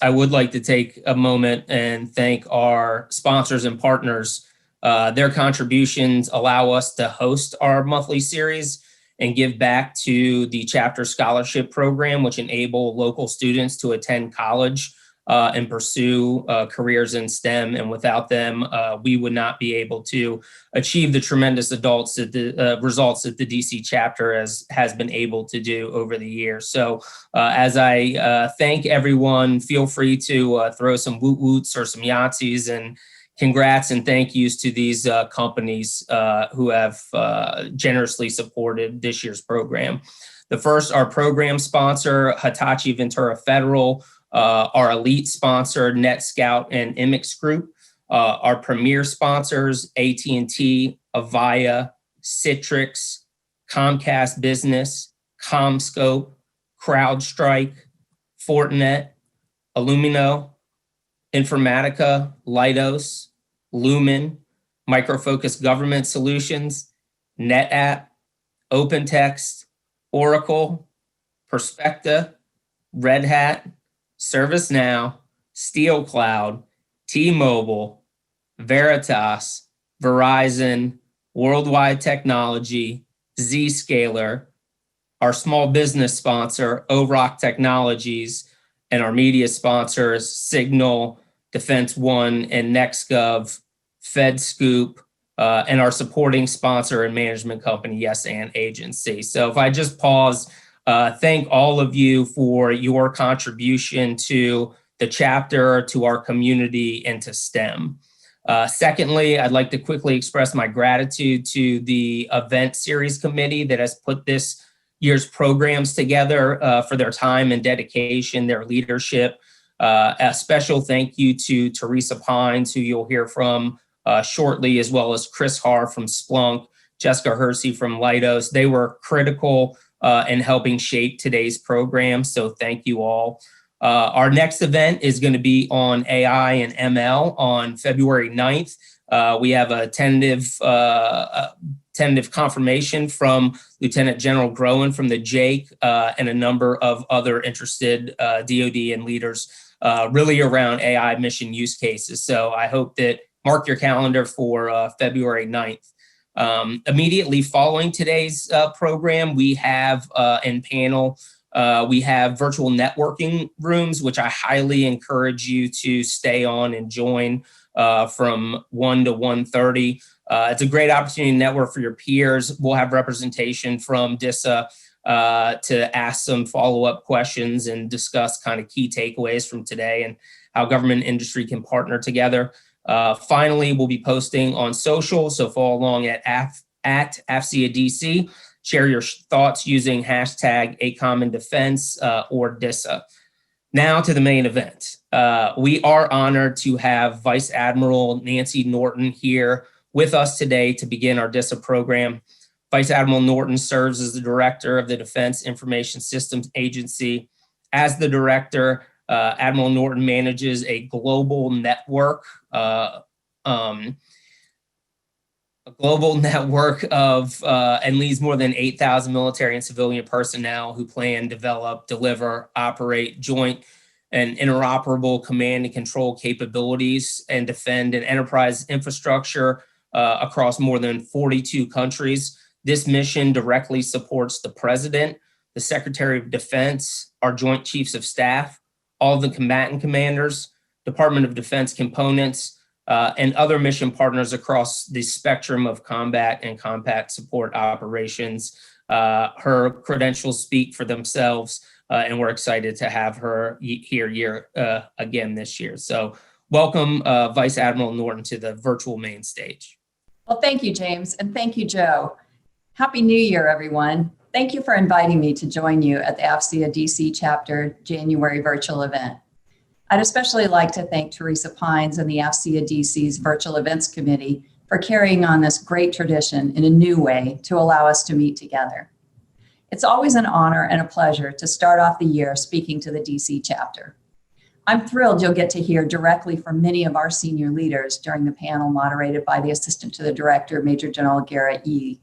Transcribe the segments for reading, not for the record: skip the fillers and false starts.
I would like to take a moment and thank our sponsors and partners. Their contributions allow us to host our monthly series and give back to the chapter scholarship program, which enable local students to attend college and pursue careers in STEM. And without them, we would not be able to achieve the tremendous results that the DC chapter has been able to do over the years. So as I thank everyone, feel free to throw some woot woots or some Yahtzees, and congrats and thank yous to these companies who have generously supported this year's program. The first, our program sponsor, Hitachi Ventura Federal, our elite sponsor, NetScout and Immix Group, our premier sponsors, AT&T, Avaya, Citrix, Comcast Business, CommScope, CrowdStrike, Fortinet, Illumino, Informatica, Leidos, Lumen, Micro Focus Government Solutions, NetApp, OpenText, Oracle, Perspecta, Red Hat, ServiceNow, Steel Cloud, T-Mobile, Veritas, Verizon, Worldwide Technology, Zscaler, our small business sponsor, ORock Technologies, and our media sponsors, Signal, Defense One, and NextGov, FedScoop, and our supporting sponsor and management company, Yes and Agency. So if I just pause, thank all of you for your contribution to the chapter, to our community, and to STEM. Secondly, I'd like to quickly express my gratitude to the event series committee that has put this year's programs together for their time and dedication, their leadership. A special thank you to Teresa Pines, who you'll hear from shortly, as well as Chris Haar from Splunk, Jessica Hersey from Leidos. They were critical in helping shape today's program, so thank you all. Our next event is going to be on AI and ML on February 9th. We have a tentative confirmation from Lieutenant General Groen from the JAIC and a number of other interested DoD and leaders really around AI mission use cases. So I hope that mark your calendar for February 9th. Immediately following today's program, we have in panel, we have virtual networking rooms, which I highly encourage you to stay on and join from 1 to 1:30. It's a great opportunity to network for your peers. We'll have representation from Disa to ask some follow-up questions and discuss kind of key takeaways from today and how government and industry can partner together. Finally, we'll be posting on social, so follow along at AFCEA DC. Share your thoughts using hashtag Icam in Defense or Disa. Now to the main event. We are honored to have Vice Admiral Nancy Norton here with us today to begin our Disa program. Vice Admiral Norton serves as the director of the Defense Information Systems Agency. As the director, Admiral Norton manages a global network of and leads more than 8,000 military and civilian personnel who plan, develop, deliver, operate joint and interoperable command and control capabilities and defend an enterprise infrastructure across more than 42 countries. This mission directly supports the President, the Secretary of Defense, our Joint Chiefs of Staff, all the combatant commanders, Department of Defense components, and other mission partners across the spectrum of combat and combat support operations. Her credentials speak for themselves, and we're excited to have her here again this year. So welcome, Vice Admiral Norton, to the virtual main stage. Well, thank you, James, and thank you, Joe. Happy New Year, everyone. Thank you for inviting me to join you at the AFCEA DC chapter January virtual event. I'd especially like to thank Teresa Pines and the AFCEA DC's Virtual Events Committee for carrying on this great tradition in a new way to allow us to meet together. It's always an honor and a pleasure to start off the year speaking to the DC chapter. I'm thrilled you'll get to hear directly from many of our senior leaders during the panel moderated by the Assistant to the Director, Major General Garrett Yee.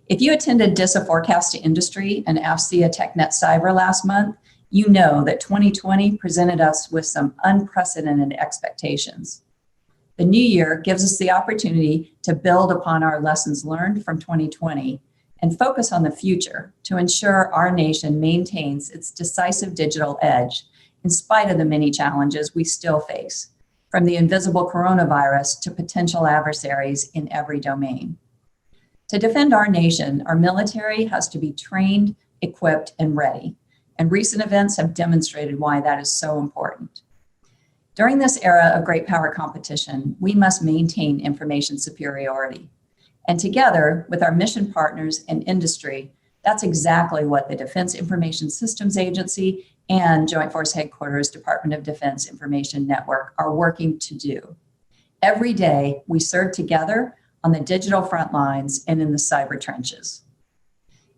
If you attended DISA Forecast to Industry and AFCEA TechNet Cyber last month, you know that 2020 presented us with some unprecedented expectations. The new year gives us the opportunity to build upon our lessons learned from 2020 and focus on the future to ensure our nation maintains its decisive digital edge in spite of the many challenges we still face, from the invisible coronavirus to potential adversaries in every domain. To defend our nation, our military has to be trained, equipped, and ready, and recent events have demonstrated why that is so important. During this era of great power competition, we must maintain information superiority. And together with our mission partners and industry, that's exactly what the Defense Information Systems Agency and Joint Force Headquarters Department of Defense Information Network are working to do. Every day, we serve together on the digital front lines and in the cyber trenches.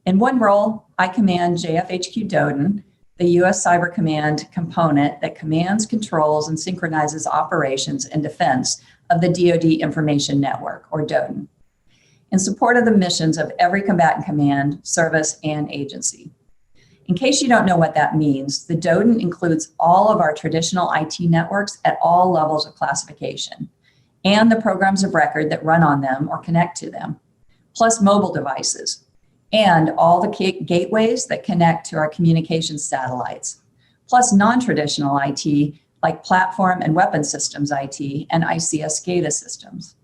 In one role, I command JFHQ DODEN, the U.S. Cyber Command component that commands, controls, and synchronizes operations and defense of the DoD Information Network, or DODEN, in support of the missions of every combatant command, service, and agency. In case you don't know what that means, the DODEN includes all of our traditional IT networks at all levels of classification, and the programs of record that run on them or connect to them, plus mobile devices, and all the gateways that connect to our communications satellites, plus non-traditional IT like platform and weapon systems IT and ICS SCADA systems,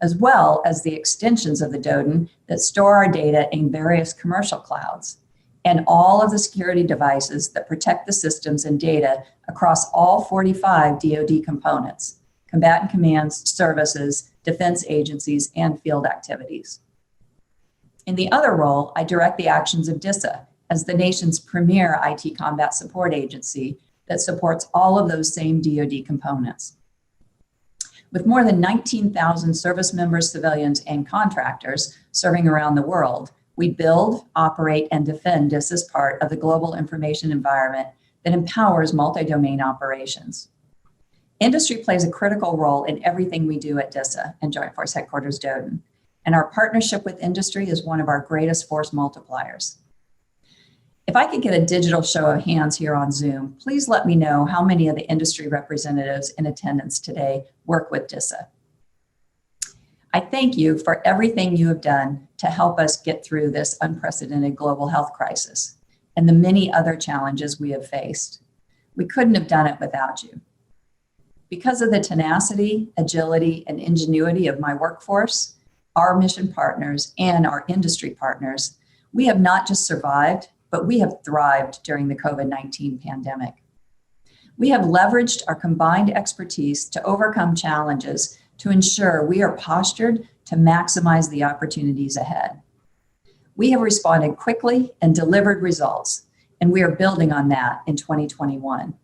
as well as the extensions of the DODEN that store our data in various commercial clouds, and all of the security devices that protect the systems and data across all 45 DoD components, combatant commands, services, defense agencies, and field activities. In the other role, I direct the actions of Disa as the nation's premier IT combat support agency that supports all of those same DoD components. With more than 19,000 service members, civilians, and contractors serving around the world, we build, operate, and defend Disa's part of the global information environment that empowers multi-domain operations. Industry plays a critical role in everything we do at Disa and Joint Force Headquarters DODEN, and our partnership with industry is one of our greatest force multipliers. If I could get a digital show of hands here on Zoom, please let me know how many of the industry representatives in attendance today work with Disa. I thank you for everything you have done to help us get through this unprecedented global health crisis and the many other challenges we have faced. We couldn't have done it without you. Because of the tenacity, agility, and ingenuity of my workforce, our mission partners, and our industry partners, we have not just survived, but we have thrived during the COVID-19 pandemic. We have leveraged our combined expertise to overcome challenges to ensure we are postured to maximize the opportunities ahead. We have responded quickly and delivered results, and we are building on that in 2021.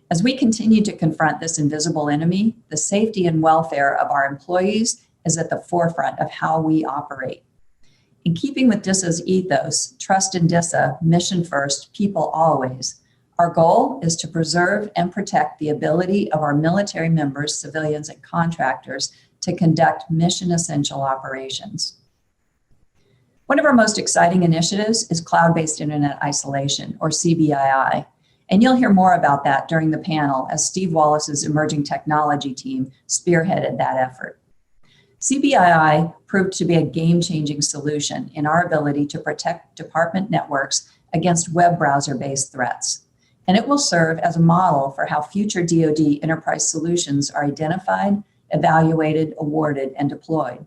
As we continue to confront this invisible enemy, the safety and welfare of our employees is at the forefront of how we operate. In keeping with Disa's ethos, trust in Disa, mission first, people always, our goal is to preserve and protect the ability of our military members, civilians, and contractors to conduct mission-essential operations. One of our most exciting initiatives is cloud-based internet isolation, or CBII, and you'll hear more about that during the panel as Steve Wallace's emerging technology team spearheaded that effort. CBII proved to be a game-changing solution in our ability to protect department networks against web browser-based threats. And it will serve as a model for how future DoD enterprise solutions are identified, evaluated, awarded, and deployed.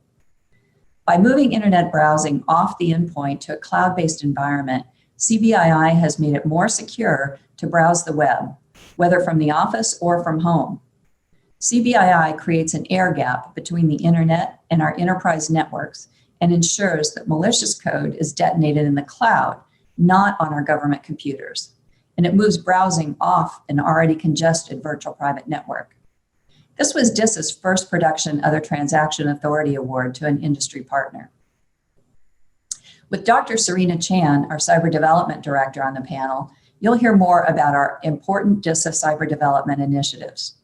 By moving internet browsing off the endpoint to a cloud-based environment, CBII has made it more secure to browse the web, whether from the office or from home. CBII creates an air gap between the internet and our enterprise networks and ensures that malicious code is detonated in the cloud, not on our government computers. And it moves browsing off an already congested virtual private network. This was Disa's first production Other Transaction Authority Award to an industry partner. With Dr. Serena Chan, our Cyber Development Director, on the panel, you'll hear more about our important Disa cyber development initiatives.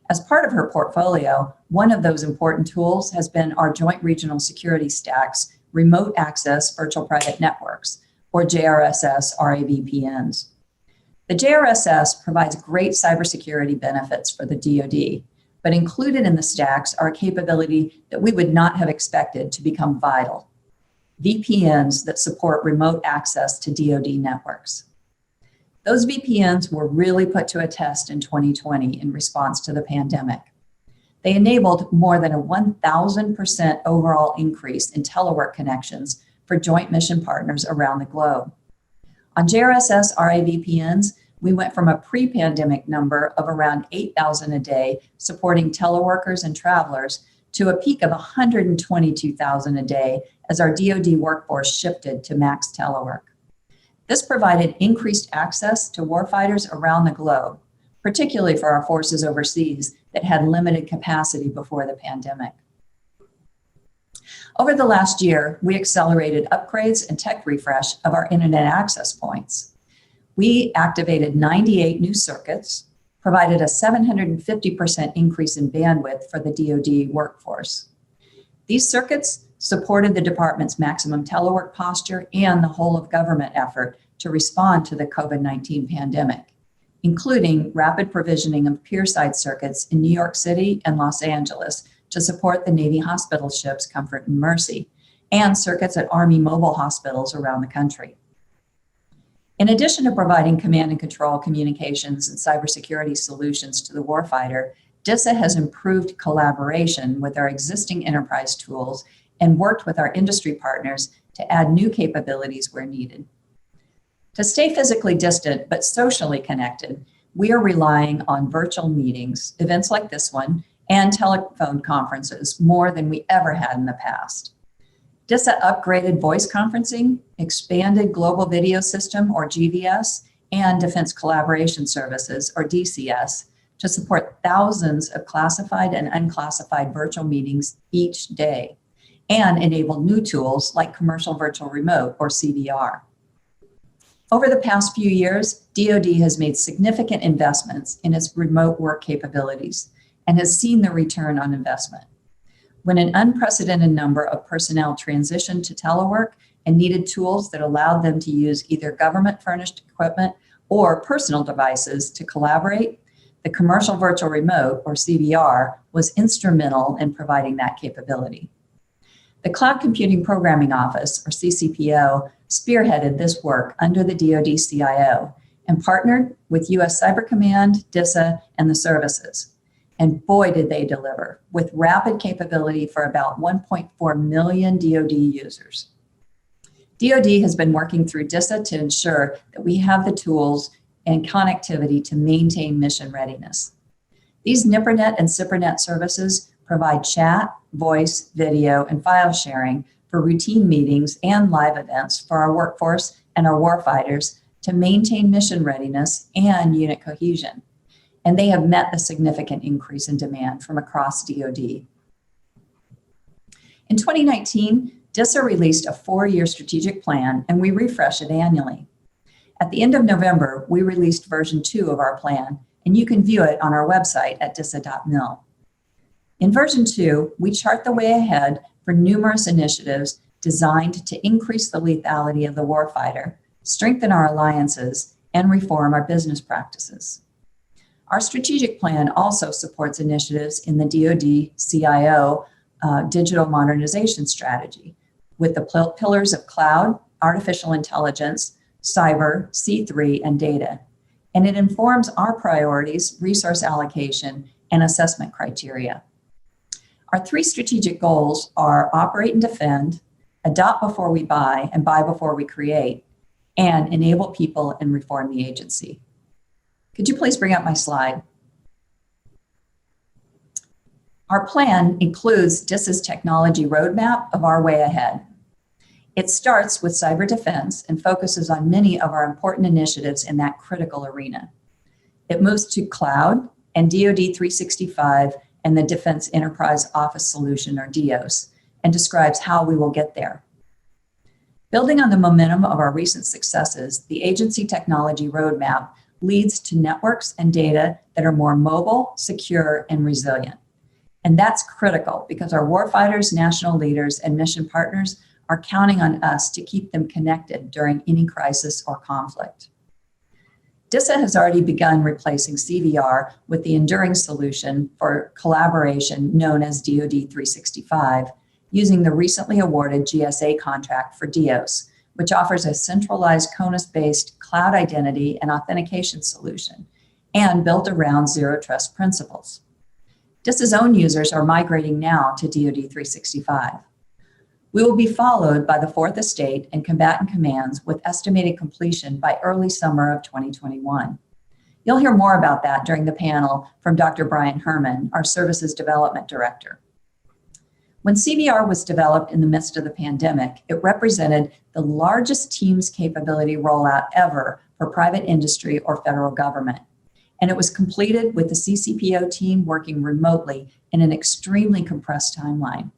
As part of her portfolio, one of those important tools has been our Joint Regional Security Stack's Remote Access Virtual Private Networks, or JRSS RAVPNs. The JRSS provides great cybersecurity benefits for the DoD, but included in the stacks are a capability that we would not have expected to become vital: VPNs that support remote access to DoD networks. Those VPNs were really put to a test in 2020 in response to the pandemic. They enabled more than a 1,000% overall increase in telework connections for joint mission partners around the globe. On JRSS RA-VPNs, we went from a pre-pandemic number of around 8,000 a day supporting teleworkers and travelers to a peak of 122,000 a day as our DoD workforce shifted to max telework. This provided increased access to warfighters around the globe, particularly for our forces overseas that had limited capacity before the pandemic. Over the last year, we accelerated upgrades and tech refresh of our internet access points. We activated 98 new circuits, provided a 750% increase in bandwidth for the DoD workforce. These circuits supported the department's maximum telework posture and the whole of government effort to respond to the COVID-19 pandemic, including rapid provisioning of pierside circuits in New York City and Los Angeles to support the Navy hospital ships Comfort and Mercy, and circuits at Army mobile hospitals around the country. In addition to providing command and control communications and cybersecurity solutions to the warfighter, Disa has improved collaboration with our existing enterprise tools and worked with our industry partners to add new capabilities where needed. To stay physically distant but socially connected, we are relying on virtual meetings, events like this one, and telephone conferences more than we ever had in the past. Disa upgraded voice conferencing, expanded Global Video System, or GVS, and Defense Collaboration Services, or DCS, to support thousands of classified and unclassified virtual meetings each day, and enable new tools like Commercial Virtual Remote, or CVR. Over the past few years, DoD has made significant investments in its remote work capabilities and has seen the return on investment. When an unprecedented number of personnel transitioned to telework and needed tools that allowed them to use either government-furnished equipment or personal devices to collaborate, the Commercial Virtual Remote, or CVR, was instrumental in providing that capability. The Cloud Computing Programming Office, or CCPO, spearheaded this work under the DoD CIO and partnered with U.S. Cyber Command, Disa, and the services. And boy, did they deliver, with rapid capability for about 1.4 million DoD users. DoD has been working through Disa to ensure that we have the tools and connectivity to maintain mission readiness. These NIPRNet and CIPRNet services provide chat, voice, video, and file sharing for routine meetings and live events for our workforce and our warfighters to maintain mission readiness and unit cohesion. And they have met the significant increase in demand from across DoD. In 2019, Disa released a 4-year strategic plan, and we refresh it annually. At the end of November, we released version 2 of our plan, and you can view it on our website at disa.mil. In version 2, we chart the way ahead for numerous initiatives designed to increase the lethality of the warfighter, strengthen our alliances, and reform our business practices. Our strategic plan also supports initiatives in the DoD CIO digital modernization strategy with the pillars of cloud, artificial intelligence, cyber, C3, and data. And it informs our priorities, resource allocation, and assessment criteria. Our 3 strategic goals are operate and defend, adopt before we buy, and buy before we create, and enable people and reform the agency. Could you please bring up my slide? Our plan includes Disa's technology roadmap of our way ahead. It starts with cyber defense and focuses on many of our important initiatives in that critical arena. It moves to cloud and DoD 365 and the Defense Enterprise Office Solution, or DEOS, and describes how we will get there. Building on the momentum of our recent successes, the agency technology roadmap leads to networks and data that are more mobile, secure, and resilient. And that's critical because our warfighters, national leaders, and mission partners are counting on us to keep them connected during any crisis or conflict. Disa has already begun replacing CVR with the enduring solution for collaboration known as DoD 365, using the recently awarded GSA contract for DIOS, which offers a centralized CONUS-based cloud identity and authentication solution, and built around zero trust principles. Disa's own users are migrating now to DoD 365. We will be followed by the Fourth Estate and combatant commands with estimated completion by early summer of 2021. You'll hear more about that during the panel from Dr. Brian Herman, our Services Development Director. When CVR was developed in the midst of the pandemic, it represented the largest Teams capability rollout ever for private industry or federal government. And it was completed with the CCPO team working remotely in an extremely compressed timeline.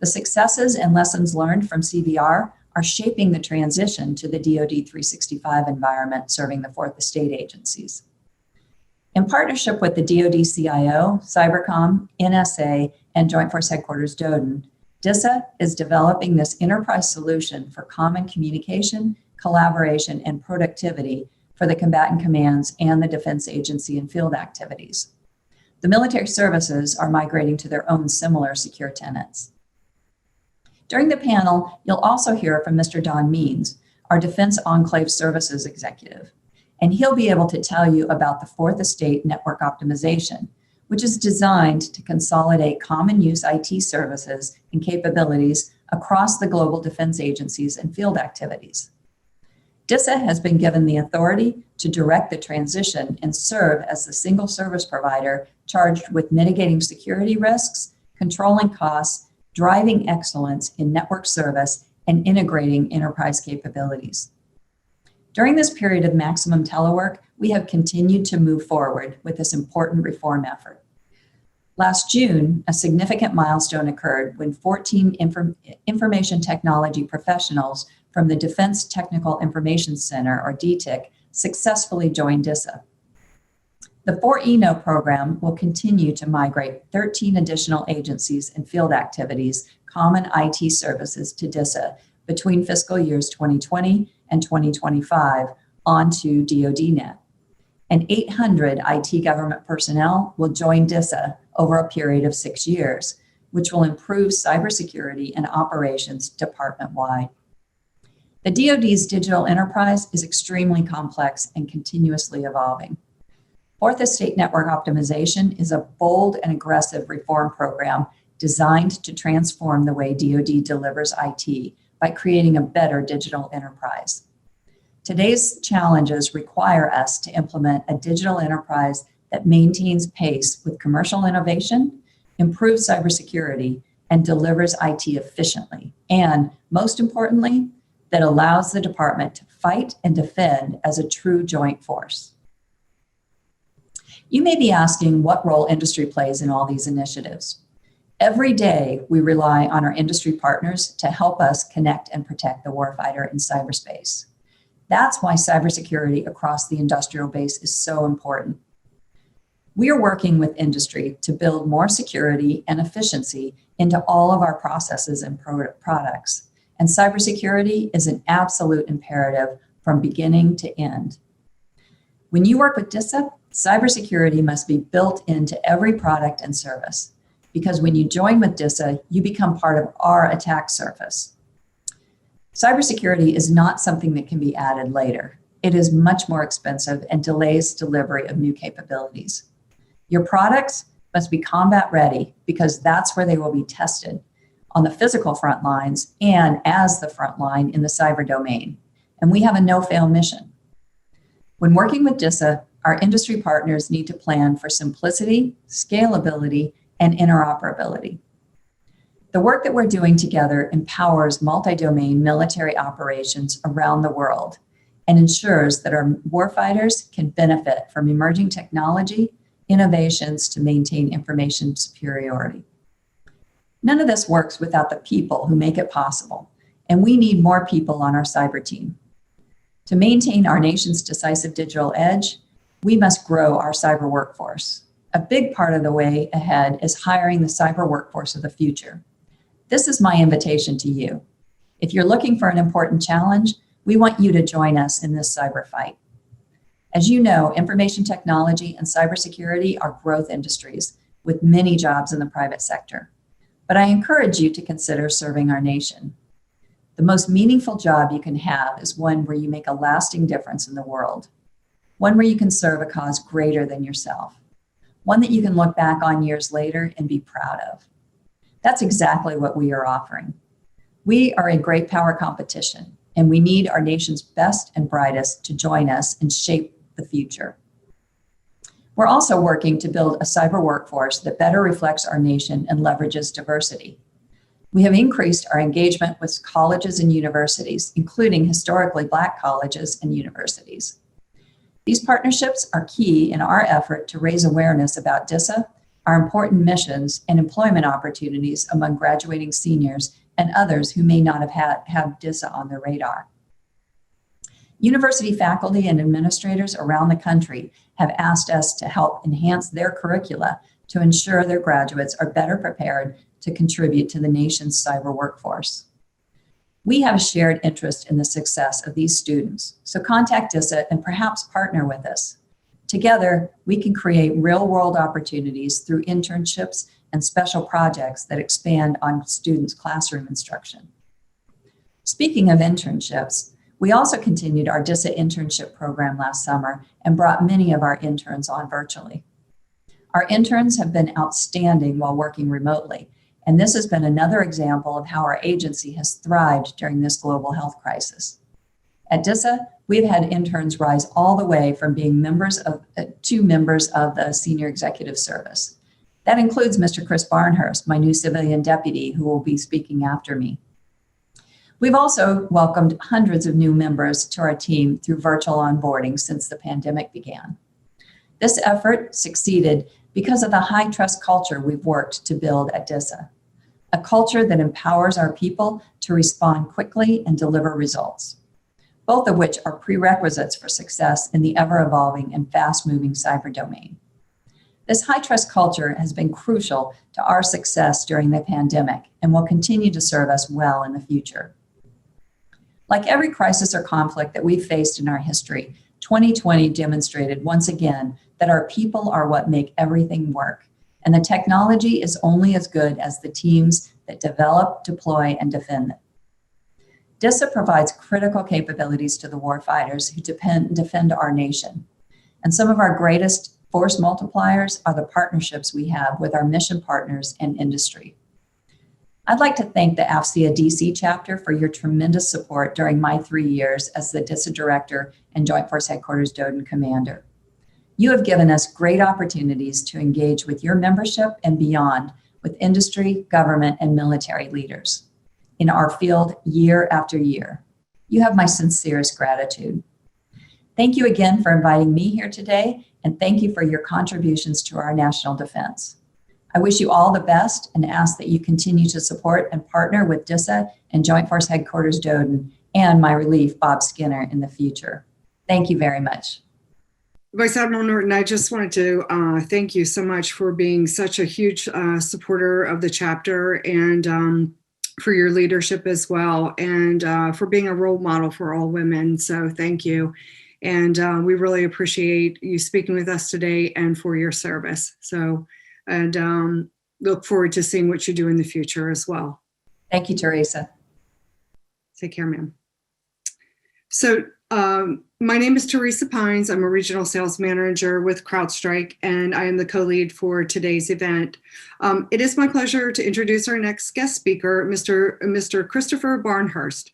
The successes and lessons learned from CVR are shaping the transition to the DoD 365 environment serving the Fourth Estate agencies. In partnership with the DoD CIO, Cybercom, NSA, and Joint Force Headquarters DODN, Disa is developing this enterprise solution for common communication, collaboration, and productivity for the combatant commands and the defense agency and field activities. The military services are migrating to their own similar secure tenants. During the panel, you'll also hear from Mr. Don Means, our Defense Enclave Services Executive, and he'll be able to tell you about the Fourth Estate Network Optimization, which is designed to consolidate common use IT services and capabilities across the global defense agencies and field activities. Disa has been given the authority to direct the transition and serve as the single service provider charged with mitigating security risks, controlling costs, driving excellence in network service, and integrating enterprise capabilities. During this period of maximum telework, we have continued to move forward with this important reform effort. Last June, a significant milestone occurred when 14 information technology professionals from the Defense Technical Information Center, or DTIC, successfully joined Disa. The 4ENO program will continue to migrate 13 additional agencies and field activities, common IT services to Disa between fiscal years 2020 and 2025 onto DoDNet. And 800 IT government personnel will join Disa over a period of 6 years, which will improve cybersecurity and operations department-wide. The DoD's digital enterprise is extremely complex and continuously evolving. Fourth Estate Network Optimization is a bold and aggressive reform program designed to transform the way DoD delivers IT by creating a better digital enterprise. Today's challenges require us to implement a digital enterprise that maintains pace with commercial innovation, improves cybersecurity, and delivers IT efficiently, and most importantly, that allows the department to fight and defend as a true joint force. You may be asking what role industry plays in all these initiatives. Every day, we rely on our industry partners to help us connect and protect the warfighter in cyberspace. That's why cybersecurity across the industrial base is so important. We are working with industry to build more security and efficiency into all of our processes and products. And cybersecurity is an absolute imperative from beginning to end. When you work with Disa, cybersecurity must be built into every product and service, because when you join with Disa, you become part of our attack surface. Cybersecurity is not something that can be added later. It is much more expensive and delays delivery of new capabilities. Your products must be combat ready because that's where they will be tested, on the physical front lines and as the front line in the cyber domain. And we have a no-fail mission. When working with Disa, our industry partners need to plan for simplicity, scalability, and interoperability. The work that we're doing together empowers multi-domain military operations around the world and ensures that our warfighters can benefit from emerging technology, innovations to maintain information superiority. None of this works without the people who make it possible, and we need more people on our cyber team. To maintain our nation's decisive digital edge, we must grow our cyber workforce. A big part of the way ahead is hiring the cyber workforce of the future. This is my invitation to you. If you're looking for an important challenge, we want you to join us in this cyber fight. As you know, information technology and cybersecurity are growth industries with many jobs in the private sector. But I encourage you to consider serving our nation. The most meaningful job you can have is one where you make a lasting difference in the world, one where you can serve a cause greater than yourself, one that you can look back on years later and be proud of. That's exactly what we are offering. We are a great power competition, and we need our nation's best and brightest to join us and shape the future. We're also working to build a cyber workforce that better reflects our nation and leverages diversity. We have increased our engagement with colleges and universities, including historically Black colleges and universities. These partnerships are key in our effort to raise awareness about Disa, our important missions, and employment opportunities among graduating seniors and others who may not have Disa on their radar. University faculty and administrators around the country have asked us to help enhance their curricula to ensure their graduates are better prepared to contribute to the nation's cyber workforce. We have a shared interest in the success of these students, so contact Disa and perhaps partner with us. Together, we can create real-world opportunities through internships and special projects that expand on students' classroom instruction. Speaking of internships, we also continued our Disa internship program last summer and brought many of our interns on virtually. Our interns have been outstanding while working remotely, and this has been another example of how our agency has thrived during this global health crisis. At Disa, we've had interns rise all the way from being members of the Senior Executive Service. That includes Mr. Chris Barnhurst, my new civilian deputy, who will be speaking after me. We've also welcomed hundreds of new members to our team through virtual onboarding since the pandemic began. This effort succeeded because of the high trust culture we've worked to build at Disa, a culture that empowers our people to respond quickly and deliver results, both of which are prerequisites for success in the ever-evolving and fast-moving cyber domain. This high trust culture has been crucial to our success during the pandemic and will continue to serve us well in the future. Like every crisis or conflict that we've faced in our history, 2020 demonstrated once again that our people are what make everything work, and the technology is only as good as the teams that develop, deploy, and defend it. Disa provides critical capabilities to the warfighters who defend our nation, and some of our greatest force multipliers are the partnerships we have with our mission partners and industry. I'd like to thank the AFCEA DC chapter for your tremendous support during my 3 years as the Disa Director and Joint Force Headquarters DODN Commander. You have given us great opportunities to engage with your membership and beyond with industry, government, and military leaders in our field year after year. You have my sincerest gratitude. Thank you again for inviting me here today, and thank you for your contributions to our national defense. I wish you all the best and ask that you continue to support and partner with Disa and Joint Force Headquarters DODN and my relief, Bob Skinner, in the future. Thank you very much. Vice Admiral Norton, I just wanted to thank you so much for being such a huge supporter of the chapter and for your leadership as well, and for being a role model for all women. So thank you. And we really appreciate you speaking with us today and for your service. So, and look forward to seeing what you do in the future as well. Thank you, Teresa. Take care, ma'am. So my name is Teresa Pines. I'm a regional sales manager with CrowdStrike, and I am the co-lead for today's event. It is my pleasure to introduce our next guest speaker, Mr. Christopher Barnhurst.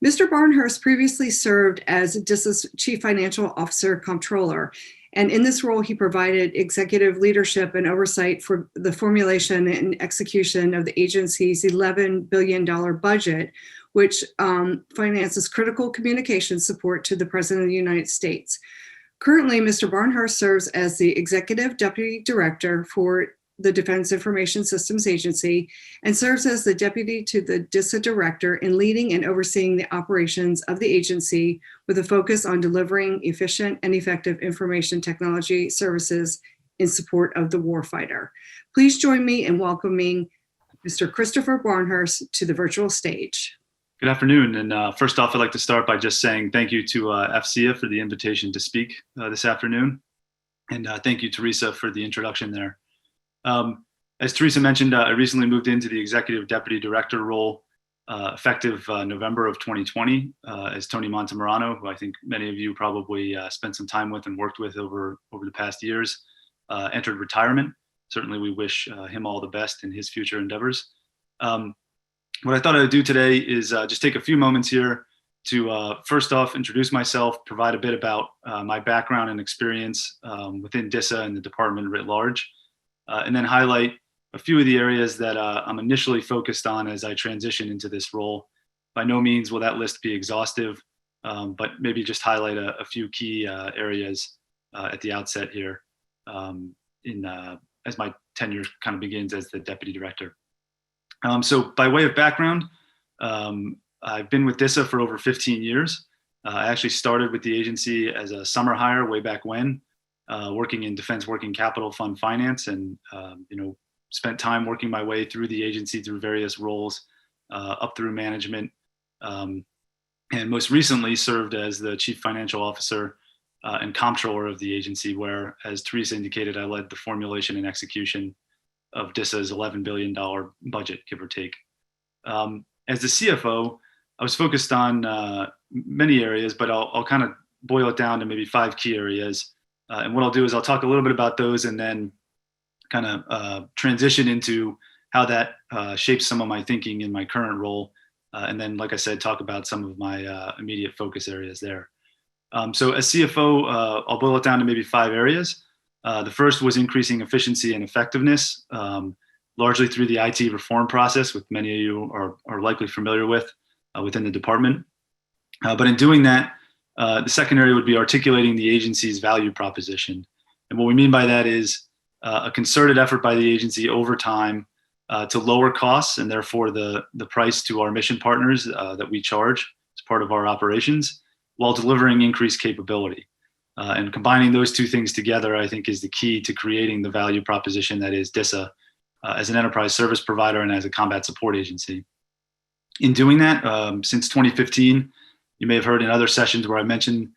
Mr. Barnhurst previously served as Disa's Chief Financial Officer Comptroller, and in this role, he provided executive leadership and oversight for the formulation and execution of the agency's $11 billion budget, which finances critical communication support to the President of the United States. Currently, Mr. Barnhurst serves as the Executive Deputy Director for the Defense Information Systems Agency and serves as the Deputy to the Disa Director in leading and overseeing the operations of the agency with a focus on delivering efficient and effective information technology services in support of the warfighter. Please join me in welcoming Mr. Christopher Barnhurst to the virtual stage. Good afternoon. And first off, I'd like to start by just saying thank you to AFCEA for the invitation to speak this afternoon. And thank you, Teresa, for the introduction there. As Teresa mentioned, I recently moved into the Executive Deputy Director role effective November of 2020 as Tony Montemarano, who I think many of you probably spent some time with and worked with over the past years, entered retirement. Certainly we wish him all the best in his future endeavors. What I thought I would do today is just take a few moments here to first off introduce myself, provide a bit about my background and experience within Disa and the department writ large, and then highlight a few of the areas that I'm initially focused on as I transition into this role. By no means will that list be exhaustive, but maybe just highlight a few key areas at the outset here as my tenure kind of begins as the Deputy Director. So by way of background, I've been with Disa for over 15 years. I actually started with the agency as a summer hire way back when, working in Defense Working Capital Fund Finance, and spent time working my way through the agency through various roles, up through management, and most recently served as the Chief Financial Officer and Comptroller of the agency, where, as Teresa indicated, I led the formulation and execution of Disa's $11 billion budget, give or take. As the CFO, I was focused on many areas, but I'll kind of boil it down to maybe 5 key areas. And what I'll do is I'll talk a little bit about those and then kind of transition into how that shapes some of my thinking in my current role. And then, like I said, talk about some of my immediate focus areas there. So as CFO, I'll boil it down to maybe 5 areas. The first was increasing efficiency and effectiveness, largely through the IT reform process, which many of you are likely familiar with within the department. But in doing that, the second area would be articulating the agency's value proposition. And what we mean by that is a concerted effort by the agency over time to lower costs and therefore the price to our mission partners that we charge as part of our operations, while delivering increased capability. And combining those two things together, I think, is the key to creating the value proposition that is Disa as an enterprise service provider and as a combat support agency. In doing that, since 2015, you may have heard in other sessions where I mentioned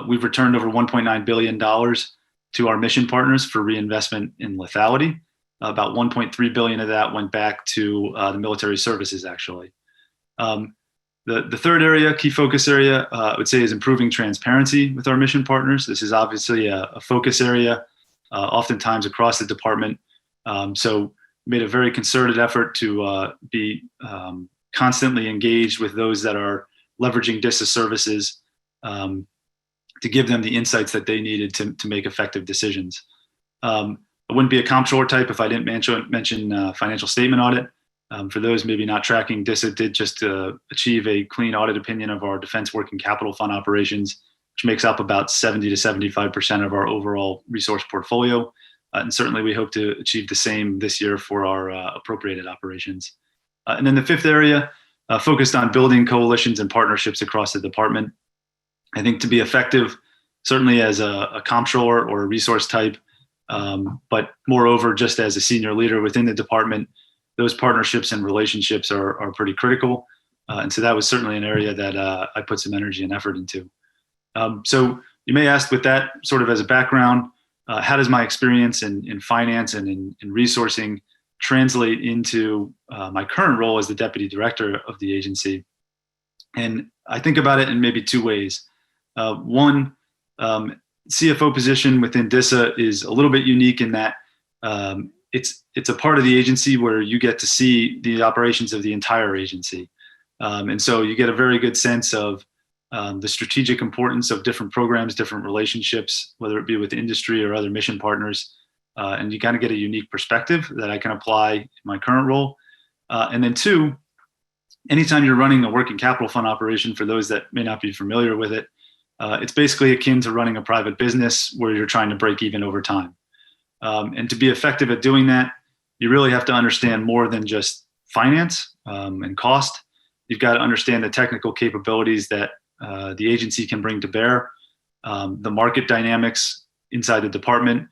we've returned over $1.9 billion to our mission partners for reinvestment in lethality. About $1.3 billion of that went back to the military services, actually. The third area, key focus area, I would say is improving transparency with our mission partners. This is obviously a focus area, oftentimes across the department. So made a very concerted effort to be constantly engaged with those that are leveraging Disa services to give them the insights that they needed to make effective decisions. I wouldn't be a comptroller type if I didn't mention financial statement audit. For those maybe not tracking, Disa did just achieve a clean audit opinion of our Defense Working Capital Fund operations, which makes up about 70 to 75% of our overall resource portfolio. And certainly we hope to achieve the same this year for our appropriated operations. And then the fifth area, focused on building coalitions and partnerships across the department. I think to be effective, certainly as a comptroller or a resource type, but moreover, just as a senior leader within the department, those partnerships and relationships are pretty critical. And so that was certainly an area that I put some energy and effort into. So you may ask, with that sort of as a background, how does my experience in finance and in resourcing translate into my current role as the Deputy Director of the agency? And I think about it in maybe 2 ways. One, CFO position within Disa is a little bit unique in that it's a part of the agency where you get to see the operations of the entire agency. And so you get a very good sense of the strategic importance of different programs, different relationships, whether it be with industry or other mission partners. And you kind of get a unique perspective that I can apply in my current role. And then 2, anytime you're running a working capital fund operation, for those that may not be familiar with it, it's basically akin to running a private business where you're trying to break even over time. And to be effective at doing that, you really have to understand more than just finance and cost. You've got to understand the technical capabilities that the agency can bring to bear, the market dynamics inside the department,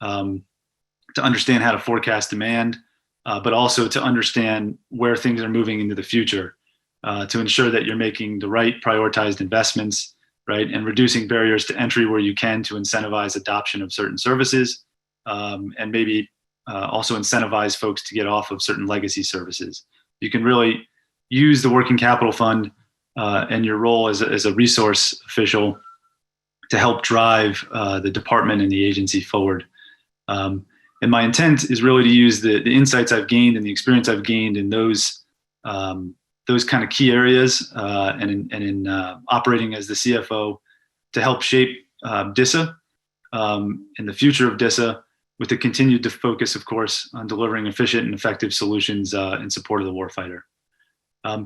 to understand how to forecast demand, but also to understand where things are moving into the future. to ensure that you're making the right prioritized investments, right, and reducing barriers to entry where you can to incentivize adoption of certain services, and maybe also incentivize folks to get off of certain legacy services. You can really use the working capital fund and your role as a resource official to help drive the department and the agency forward. And my intent is really to use the insights I've gained and the experience I've gained in those kind of key areas and in operating as the CFO to help shape Disa and the future of Disa, with the continued focus, of course, on delivering efficient and effective solutions in support of the warfighter.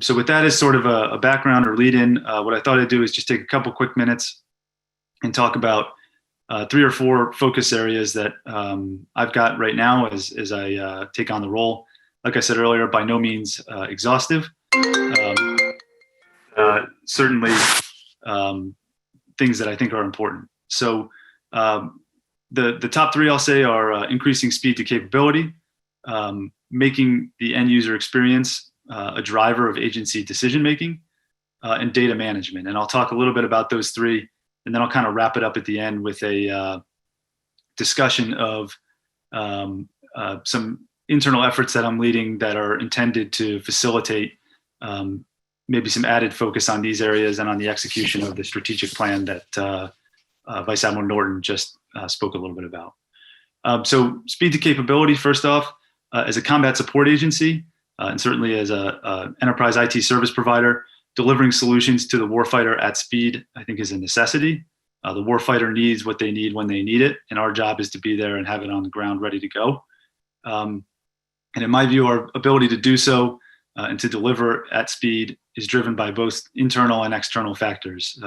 So with that as sort of a background or lead-in, what I thought I'd do is just take a couple quick minutes and talk about 3 or 4 focus areas that I've got right now as I take on the role. Like I said earlier, by no means exhaustive. Certainly things that I think are important. So the top 3 I'll say are increasing speed to capability, making the end user experience a driver of agency decision making, and data management. And I'll talk a little bit about those 3, and then I'll kind of wrap it up at the end with a discussion of some internal efforts that I'm leading that are intended to facilitate maybe some added focus on these areas and on the execution of the strategic plan that Vice Admiral Norton just spoke a little bit about. So speed to capability, first off, as a combat support agency, and certainly as a enterprise IT service provider, delivering solutions to the warfighter at speed, I think, is a necessity. The warfighter needs what they need when they need it, and our job is to be there and have it on the ground ready to go. And in my view, our ability to do so and to deliver at speed is driven by both internal and external factors.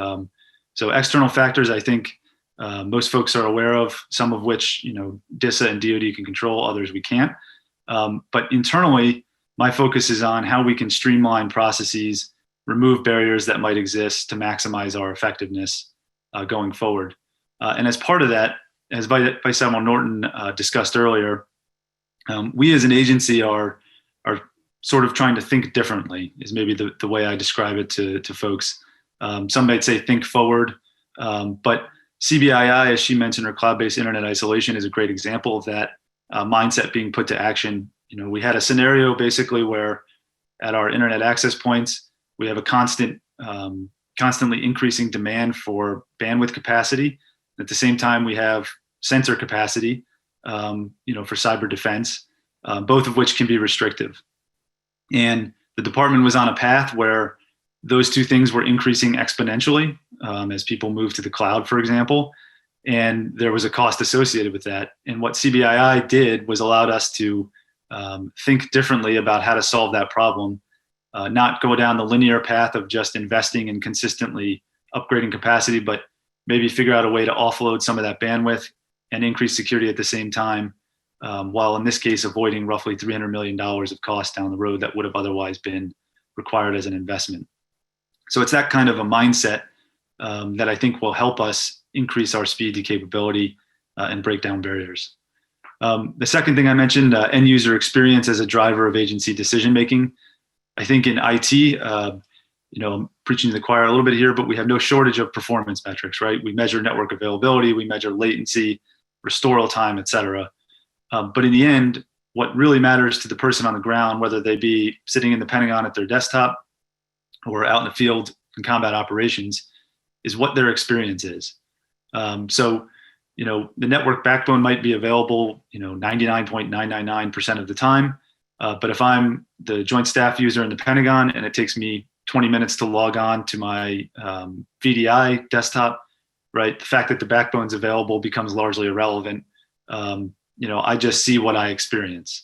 So external factors, I think most folks are aware of, some of which, DISA and DoD can control, others we can't. But internally, my focus is on how we can streamline processes, remove barriers that might exist to maximize our effectiveness going forward. And as part of that, as Vice Admiral Norton discussed earlier, we as an agency are sort of trying to think differently, is maybe the way I describe it to folks. Some might say think forward, but CBII, as she mentioned, or cloud-based internet isolation, is a great example of that mindset being put to action. We had a scenario basically where at our internet access points, we have a constantly increasing demand for bandwidth capacity. At the same time, we have sensor capacity, for cyber defense, both of which can be restrictive. And the department was on a path where those 2 things were increasing exponentially as people moved to the cloud, for example. And there was a cost associated with that. And what CBII did was allowed us to think differently about how to solve that problem, not go down the linear path of just investing and consistently upgrading capacity, but maybe figure out a way to offload some of that bandwidth and increase security at the same time, while in this case avoiding roughly $300 million of cost down the road that would have otherwise been required as an investment. So it's that kind of a mindset that I think will help us increase our speed to capability and break down barriers. The second thing I mentioned, end user experience as a driver of agency decision making. I think in IT, I'm preaching to the choir a little bit here, but we have no shortage of performance metrics, right? We measure network availability, we measure latency, restore time, et cetera. But in the end, what really matters to the person on the ground, whether they be sitting in the Pentagon at their desktop or out in the field in combat operations, is what their experience is. So, the network backbone might be available, 99.999% of the time. But if I'm the joint staff user in the Pentagon and it takes me 20 minutes to log on to my VDI desktop, right, the fact that the backbone's available becomes largely irrelevant. I just see what I experience.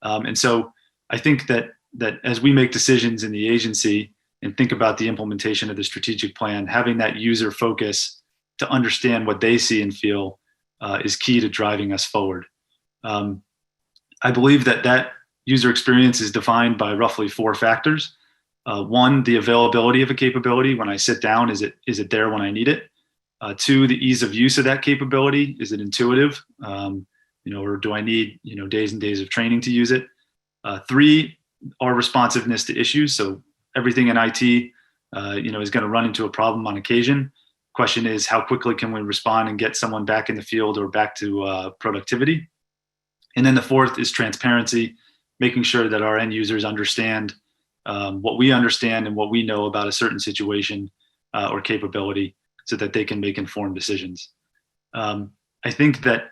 And so I think that as we make decisions in the agency and think about the implementation of the strategic plan, having that user focus to understand what they see and feel is key to driving us forward. I believe that user experience is defined by roughly 4 factors. 1, the availability of a capability. When I sit down, is it there when I need it? 2, the ease of use of that capability. Is it intuitive? Or do I need, days and days of training to use it? 3, our responsiveness to issues. So everything in IT, is going to run into a problem on occasion. Question is, how quickly can we respond and get someone back in the field or back to productivity? And then the fourth is transparency, making sure that our end users understand what we understand and what we know about a certain situation or capability so that they can make informed decisions. I think that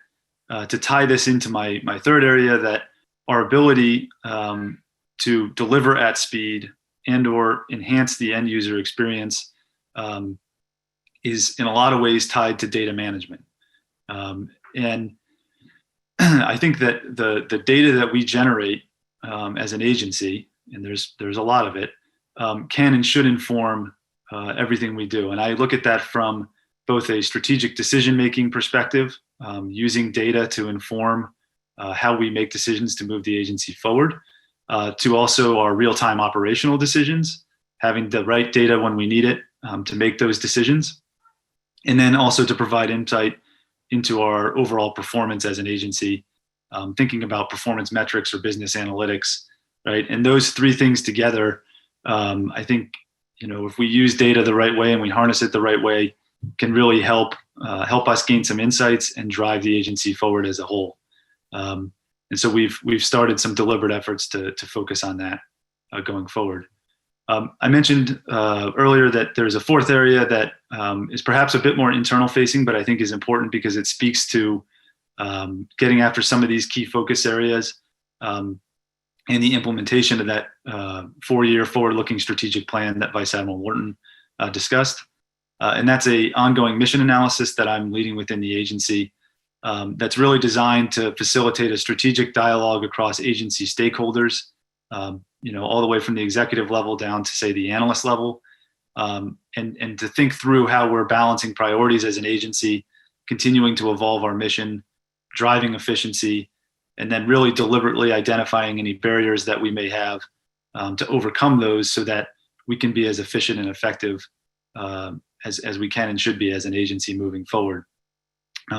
to tie this into my third area, that our ability to deliver at speed and or enhance the end user experience is in a lot of ways tied to data management. And I think that the data that we generate as an agency, and there's a lot of it, can and should inform everything we do. And I look at that from both a strategic decision-making perspective, using data to inform how we make decisions to move the agency forward, to also our real-time operational decisions, having the right data when we need it to make those decisions, and then also to provide insight into our overall performance as an agency, thinking about performance metrics or business analytics, right? And those three things together, I think, if we use data the right way and we harness it the right way, can really help us gain some insights and drive the agency forward as a whole. And so we've started some deliberate efforts to focus on that going forward. I mentioned earlier that there's a fourth area that is perhaps a bit more internal facing, but I think is important because it speaks to getting after some of these key focus areas and the implementation of that 4-year forward-looking strategic plan that Vice Admiral Norton discussed. And that's an ongoing mission analysis that I'm leading within the agency that's really designed to facilitate a strategic dialogue across agency stakeholders, all the way from the executive level down to, say, the analyst level, and to think through how we're balancing priorities as an agency, continuing to evolve our mission, driving efficiency, and then really deliberately identifying any barriers that we may have to overcome those so that we can be as efficient and effective as we can and should be as an agency moving forward.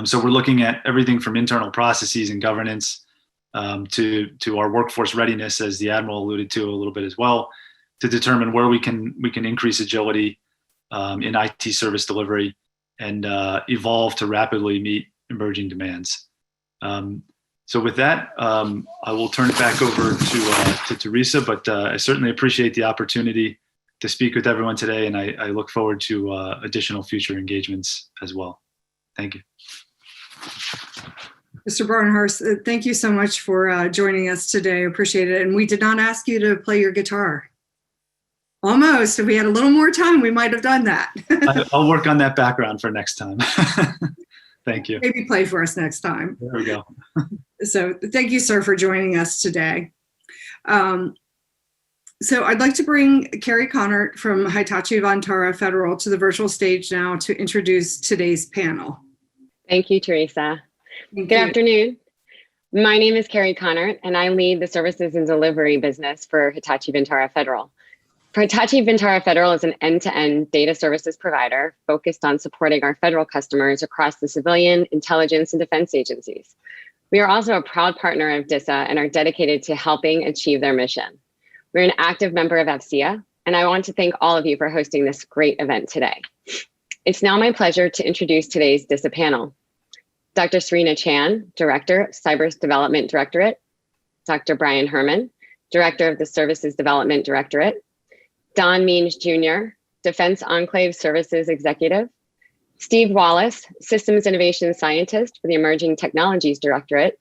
So we're looking at everything from internal processes and governance to our workforce readiness, as the Admiral alluded to a little bit as well, to determine where we can increase agility in IT service delivery and evolve to rapidly meet emerging demands. So with that, I will turn it back over to Teresa, but I certainly appreciate the opportunity to speak with everyone today, and I look forward to additional future engagements as well. Thank you. Mr. Barnhurst, thank you so much for joining us today. I appreciate it. And we did not ask you to play your guitar. Almost. If we had a little more time, we might have done that. I'll work on that background for next time. Thank you. Maybe play for us next time. There we go. So thank you, sir, for joining us today. So I'd like to bring Carrie Connert from Hitachi Vantara Federal to the virtual stage now to introduce today's panel. Thank you, Teresa. Good afternoon. My name is Carrie Connert, and I lead the services and delivery business for Hitachi Vantara Federal. Hitachi Vantara Federal is an end-to-end data services provider focused on supporting our federal customers across the civilian, intelligence, and defense agencies. We are also a proud partner of Disa and are dedicated to helping achieve their mission. We're an active member of AFCEA, and I want to thank all of you for hosting this great event today. It's now my pleasure to introduce today's Disa panel. Dr. Serena Chan, Director, Cyber Development Directorate, Dr. Brian Herman, Director of the Services Development Directorate, Don Means Jr., Defense Enclave Services Executive, Steve Wallace, Systems Innovation Scientist for the Emerging Technologies Directorate,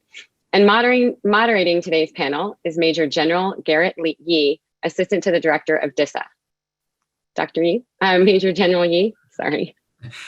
and moderating today's panel is Major General Garrett Yee, Assistant to the Director of Disa. Dr. Yee, Major General Yee, sorry.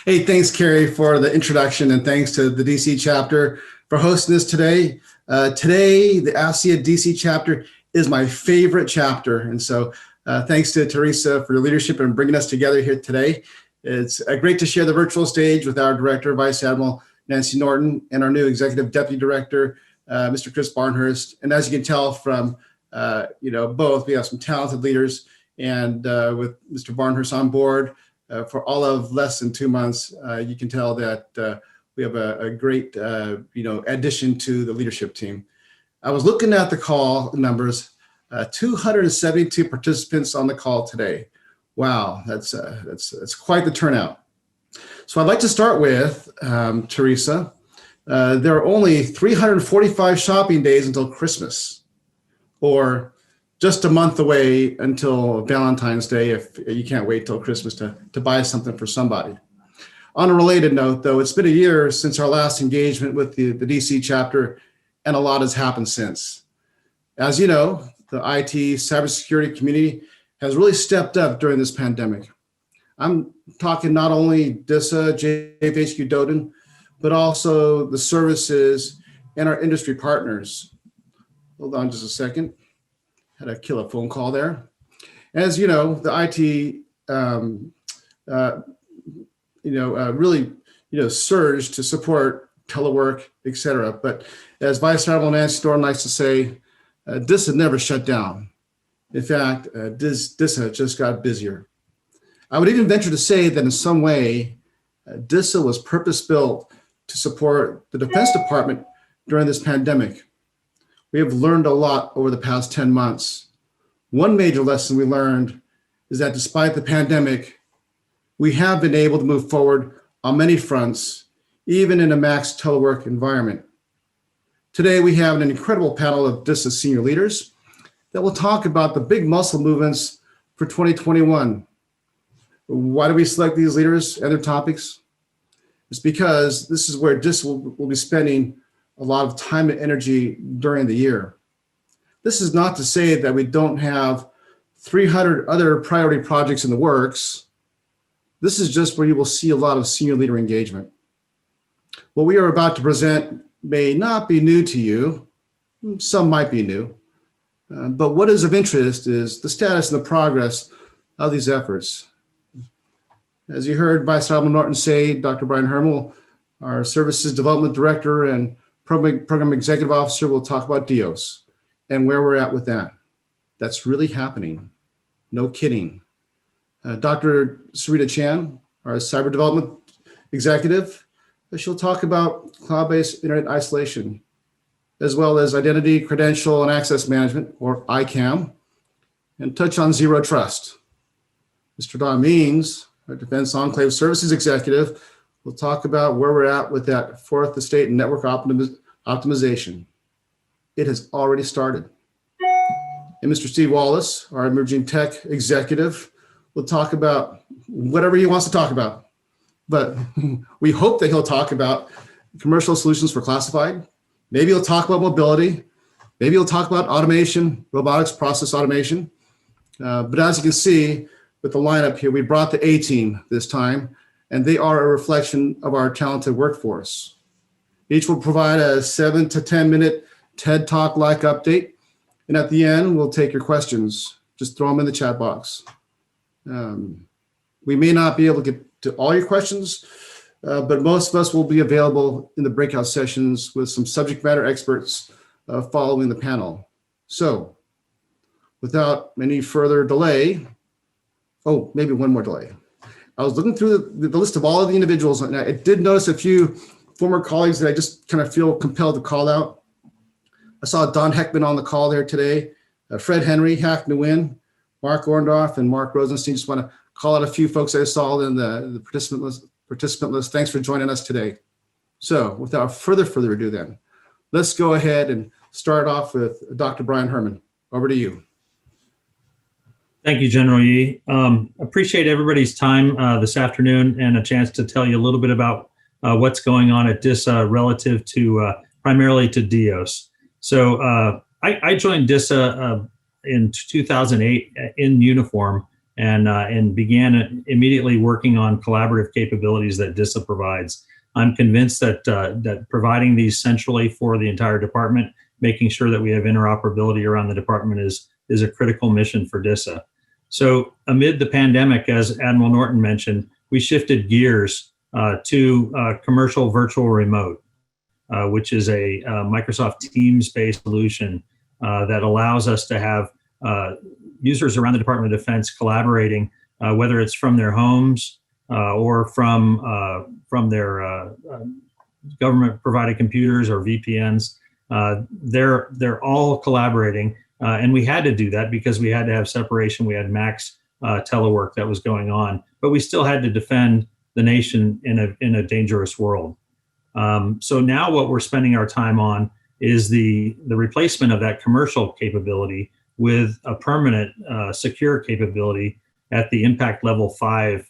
Hey, thanks, Carrie, for the introduction, and thanks to the DC chapter for hosting this today. Today, the AFCEA DC chapter is my favorite chapter, and so thanks to Teresa for your leadership and bringing us together here today. It's great to share the virtual stage with our Director, Vice Admiral Nancy Norton, and our new Executive Deputy Director, Mr. Chris Barnhurst. And as you can tell from both, we have some talented leaders, and with Mr. Barnhurst on board, for all of less than 2 months, you can tell that we have a great, addition to the leadership team. I was looking at the call numbers. 272 participants on the call today. Wow, that's quite the turnout. So I'd like to start with Teresa. There are only 345 shopping days until Christmas, or just a month away until Valentine's Day if you can't wait till Christmas to buy something for somebody. On a related note, though, it's been a year since our last engagement with the DC chapter, and a lot has happened since. As you know, the IT cybersecurity community has really stepped up during this pandemic. I'm talking not only Disa, JFHQ Doden, but also the services and our industry partners. Hold on just a second. Had to kill a phone call there. As you know, the IT, really, surged to support telework, et cetera. But as Vice Admiral Nancy Norton likes to say, Disa never shut down. In fact, Disa just got busier. I would even venture to say that in some way, Disa was purpose-built to support the Defense Department during this pandemic. We have learned a lot over the past 10 months. One major lesson we learned is that despite the pandemic, we have been able to move forward on many fronts, even in a max telework environment. Today, we have an incredible panel of DISA senior leaders that will talk about the big muscle movements for 2021. Why do we select these leaders and their topics? It's because this is where DISA will be spending a lot of time and energy during the year. This is not to say that we don't have 300 other priority projects in the works. This is just where you will see a lot of senior leader engagement. What we are about to present may not be new to you. Some might be new. But what is of interest is the status and the progress of these efforts. As you heard Vice Admiral Norton say, Dr. Brian Hermel, our Services Development Director and Program Executive Officer, will talk about DIOS and where we're at with that. That's really happening. No kidding. Dr. Sarita Chan, our Cyber Development Executive, she'll talk about cloud-based internet isolation, as well as identity, credential, and access management, or Icam, and touch on zero trust. Mr. Don Means, our Defense Enclave Services Executive, will talk about where we're at with that fourth estate network optimization. It has already started. And Mr. Steve Wallace, our Emerging Tech Executive, will talk about whatever he wants to talk about. But we hope that he'll talk about commercial solutions for classified. Maybe he'll talk about mobility. Maybe he'll talk about automation, robotics, process automation. But as you can see with the lineup here, we brought the A-team this time, and they are a reflection of our talented workforce. Each will provide a 7 to 10 minute TED Talk-like update. And at the end, we'll take your questions. Just throw them in the chat box. We may not be able to get to all your questions, but most of us will be available in the breakout sessions with some subject matter experts following the panel. So without any further delay, oh, maybe one more delay. I was looking through the list of all of the individuals, and I did notice a few former colleagues that I just kind of feel compelled to call out. I saw Don Heckman on the call there today, Fred Henry, Hackneywind, Mark Orndorff, and Mark Rosenstein. Just want to call out a few folks I saw in the participant list. Thanks for joining us today. So without further ado then, let's go ahead and start off with Dr. Brian Herman. Over to you. Thank you, General Yee. Appreciate everybody's time this afternoon and a chance to tell you a little bit about what's going on at DISA relative to primarily to DIOS. So I joined DISA in 2008 in uniform and began immediately working on collaborative capabilities that DISA provides. I'm convinced that that providing these centrally for the entire department, making sure that we have interoperability around the department is a critical mission for DISA. So amid the pandemic, as Admiral Norton mentioned, we shifted gears to commercial virtual remote, which is a Microsoft Teams-based solution that allows us to have users around the Department of Defense collaborating, whether it's from their homes or from their government-provided computers or VPNs. They're all collaborating And we had to do that because we had to have separation. We had max telework that was going on, but we still had to defend the nation in a dangerous world. So now what we're spending our time on is the replacement of that commercial capability with a permanent secure capability at the impact level 5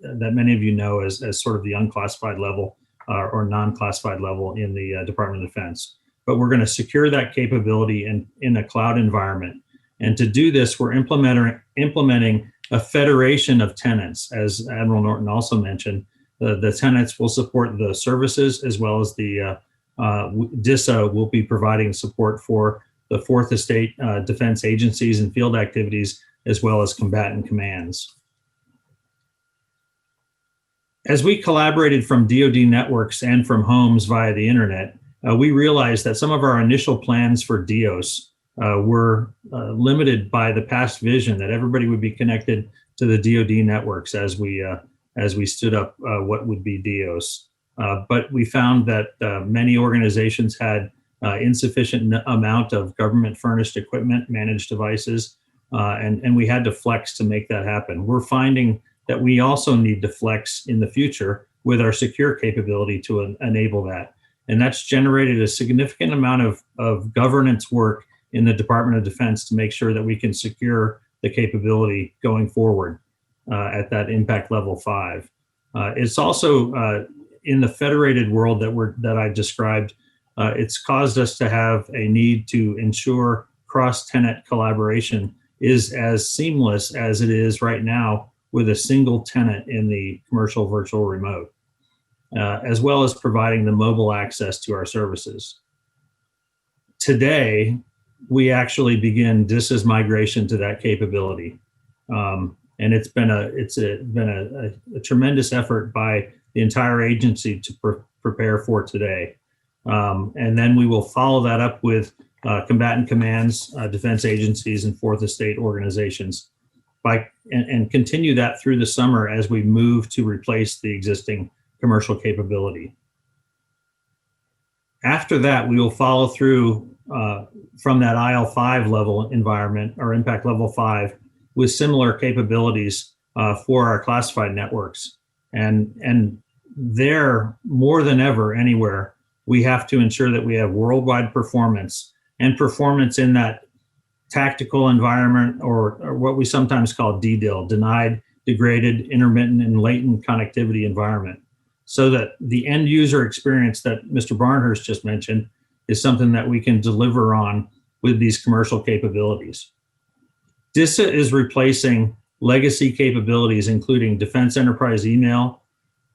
that many of you know as sort of the unclassified level or non-classified level in the Department of Defense. But we're going to secure that capability in a cloud environment. And to do this, we're implementing a federation of tenants, as Admiral Norton also mentioned. The tenants will support the services as well as the Disa will be providing support for the Fourth Estate defense agencies and field activities, as well as combatant commands. As we collaborated from DoD networks and from homes via the internet, we realized that some of our initial plans for DIOS were limited by the past vision that everybody would be connected to the DoD networks as we stood up what would be DIOS. But we found that many organizations had insufficient amount of government furnished equipment, managed devices, and we had to flex to make that happen. We're finding that we also need to flex in the future with our secure capability to enable that. And that's generated a significant amount of governance work in the Department of Defense to make sure that we can secure the capability going forward at that impact level 5. It's also in the federated world that I described, it's caused us to have a need to ensure cross-tenant collaboration is as seamless as it is right now with a single tenant in the commercial virtual remote, as well as providing the mobile access to our services. Today, we actually begin Disa's migration to that capability. And it's been a tremendous effort by the entire agency to prepare for today. And then we will follow that up with combatant commands, defense agencies, and Fourth Estate organizations and continue that through the summer as we move to replace the existing commercial capability. After that, we will follow through from that IL5 level environment or impact level 5 with similar capabilities for our classified networks. And there, more than ever, anywhere, we have to ensure that we have worldwide performance and performance in that tactical environment, or what we sometimes call DDIL, denied, degraded, intermittent, and latent connectivity environment, so that the end user experience that Mr. Barnhurst just mentioned is something that we can deliver on with these commercial capabilities. Disa is replacing legacy capabilities, including Defense Enterprise Email,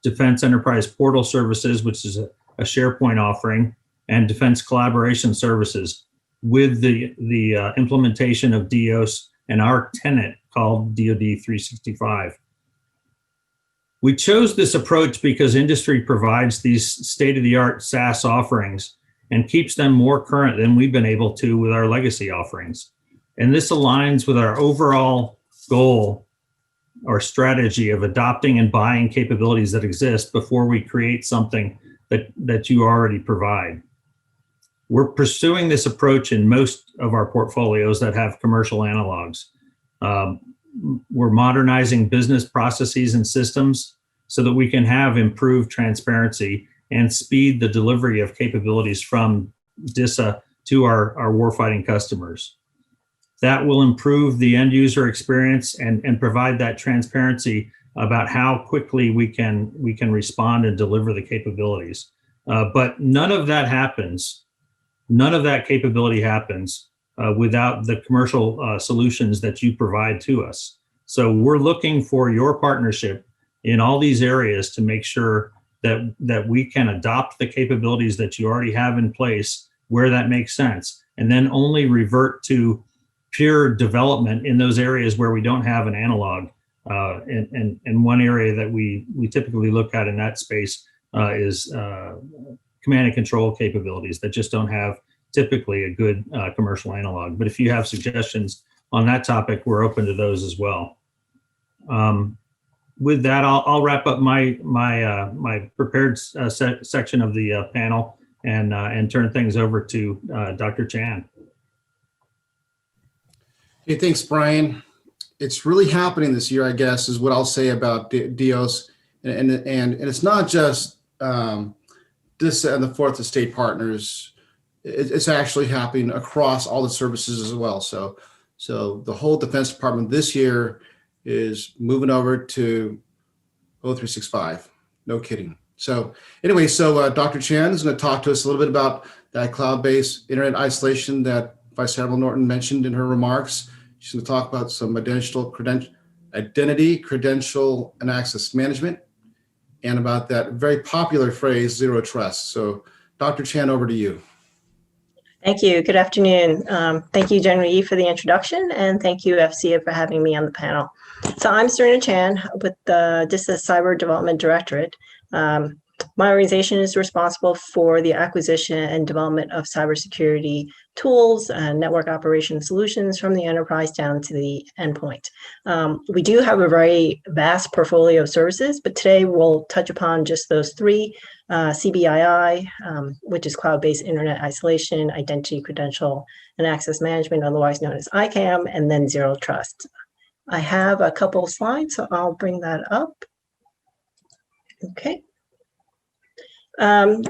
Defense Enterprise Portal Services, which is a SharePoint offering, and Defense Collaboration Services, with the implementation of DIOS and our tenant called DoD 365. We chose this approach because industry provides these state-of-the-art SaaS offerings and keeps them more current than we've been able to with our legacy offerings. And this aligns with our overall goal or strategy of adopting and buying capabilities that exist before we create something that you already provide. We're pursuing this approach in most of our portfolios that have commercial analogs. We're modernizing business processes and systems so that we can have improved transparency and speed the delivery of capabilities from Disa to our warfighting customers. That will improve the end user experience and provide that transparency about how quickly we can respond and deliver the capabilities. But none of that happens. None of that capability happens without the commercial solutions that you provide to us. So we're looking for your partnership in all these areas to make sure that we can adopt the capabilities that you already have in place where that makes sense, and then only revert to pure development in those areas where we don't have an analog. And one area that we typically look at in that space is command and control capabilities that just don't have typically a good commercial analog. But if you have suggestions on that topic, we're open to those as well. With that, I'll wrap up my prepared section of the panel and turn things over to Dr. Chan. Hey, thanks, Brian. It's really happening this year, I guess, is what I'll say about DIOS. And it's not just Disa and the Fourth Estate partners. It's actually happening across all the services as well. So the whole Defense Department this year is moving over to O365. No kidding. So anyway, Dr. Chan is going to talk to us a little bit about that cloud-based internet isolation that Vice Admiral Norton mentioned in her remarks. She's going to talk about some identity, credential, and access management, and about that very popular phrase, zero trust. So Dr. Chan, over to you. Thank you. Good afternoon. Thank you, General Yi, for the introduction, and thank you, AFCEA, for having me on the panel. So I'm Serena Chan with the Disa Cyber Development Directorate. My organization is responsible for the acquisition and development of cybersecurity tools and network operation solutions from the enterprise down to the endpoint. We do have a very vast portfolio of services, but today we'll touch upon just those three: CBII, which is cloud-based internet isolation, identity, credential, and access management, otherwise known as Icam, and then zero trust. I have a couple of slides, so I'll bring that up. Okay.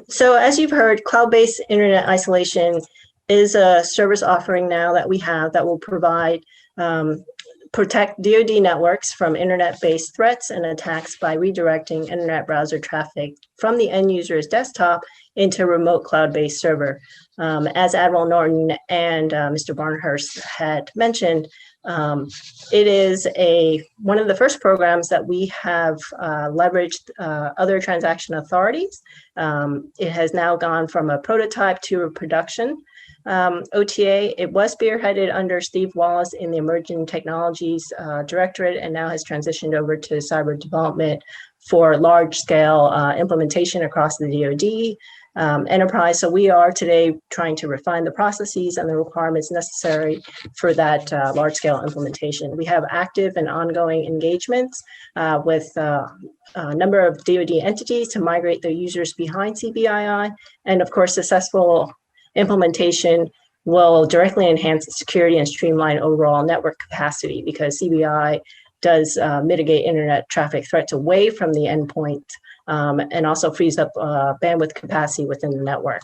So as you've heard, cloud-based internet isolation is a service offering now that we have that will provide protect DoD networks from internet-based threats and attacks by redirecting internet browser traffic from the end user's desktop into a remote cloud-based server. As Admiral Norton and Mr. Barnhurst had mentioned, it is one of the first programs that we have leveraged other transaction authorities. It has now gone from a prototype to a production OTA. It was spearheaded under Steve Wallace in the Emerging Technologies Directorate, and now has transitioned over to cyber development for large-scale implementation across the DoD enterprise. So we are today trying to refine the processes and the requirements necessary for that large-scale implementation. We have active and ongoing engagements with a number of DoD entities to migrate their users behind CBII, and of course, successful implementation will directly enhance the security and streamline overall network capacity, because CBI does mitigate internet traffic threats away from the endpoint, and also frees up bandwidth capacity within the network.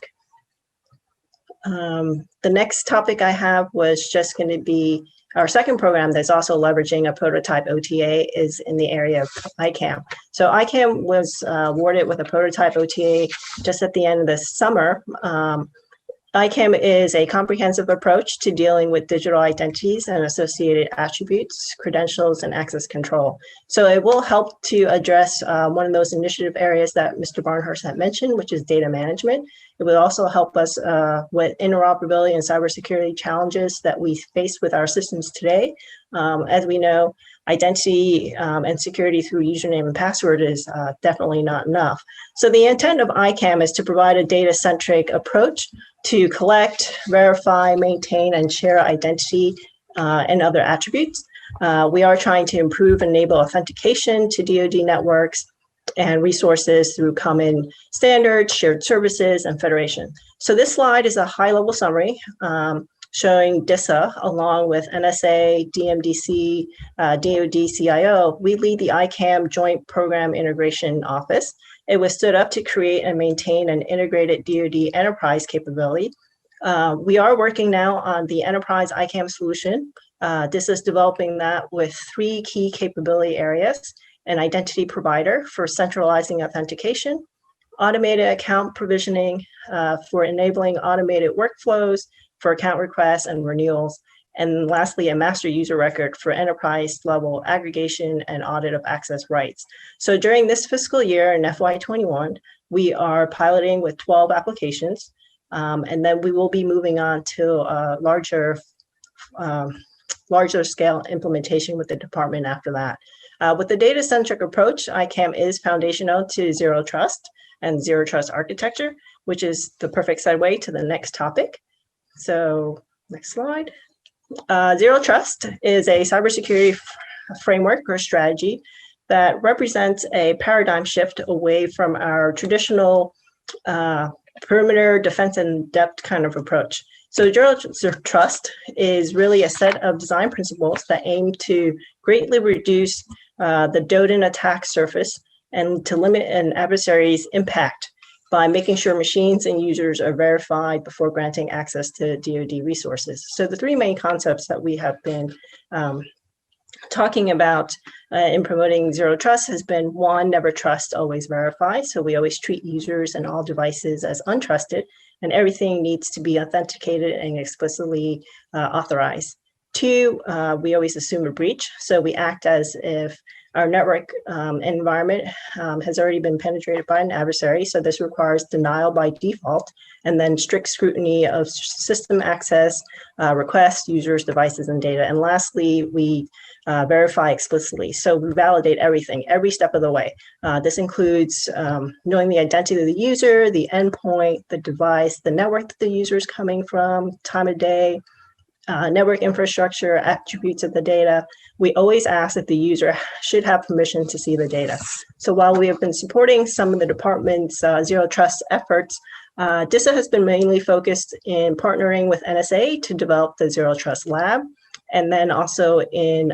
The next topic I have was just going to be our second program that's also leveraging a prototype OTA is in the area of Icam. So Icam was awarded with a prototype OTA just at the end of the summer. Icam is a comprehensive approach to dealing with digital identities and associated attributes, credentials, and access control. So it will help to address one of those initiative areas that Mr. Barnhurst had mentioned, which is data management. It will also help us with interoperability and cybersecurity challenges that we face with our systems today. As we know, identity and security through username and password is definitely not enough. So the intent of Icam is to provide a data-centric approach to collect, verify, maintain, and share identity and other attributes. We are trying to improve and enable authentication to DoD networks and resources through common standards, shared services, and federation. So this slide is a high-level summary showing Disa along with NSA, DMDC, DoD CIO. We lead the Icam Joint Program Integration Office. It was stood up to create and maintain an integrated DoD enterprise capability. We are working now on the enterprise Icam solution. Disa is developing that with three key capability areas: an identity provider for centralizing authentication, automated account provisioning for enabling automated workflows for account requests and renewals, and lastly, a master user record for enterprise level aggregation and audit of access rights. So during this fiscal year in FY21, we are piloting with 12 applications, and then we will be moving on to a larger scale implementation with the department after that. With the data-centric approach, Icam is foundational to zero trust and zero trust architecture, which is the perfect segue to the next topic. So next slide. Zero trust is a cybersecurity framework or strategy that represents a paradigm shift away from our traditional perimeter defense in depth kind of approach. So Zero Trust is really a set of design principles that aim to greatly reduce the Doden attack surface and to limit an adversary's impact by making sure machines and users are verified before granting access to DoD resources. So the three main concepts that we have been talking about in promoting Zero Trust has been: one, never trust, always verify. So we always treat users and all devices as untrusted, and everything needs to be authenticated and explicitly authorized. Two, we always assume a breach. So we act as if our network environment has already been penetrated by an adversary. So this requires denial by default, and then strict scrutiny of system access, requests, users, devices, and data. And lastly, we verify explicitly. So we validate everything, every step of the way. This includes knowing the identity of the user, the endpoint, the device, the network that the user is coming from, time of day, network infrastructure, attributes of the data. We always ask if the user should have permission to see the data. So while we have been supporting some of the department's Zero Trust efforts, Disa has been mainly focused in partnering with NSA to develop the Zero Trust Lab, and then also in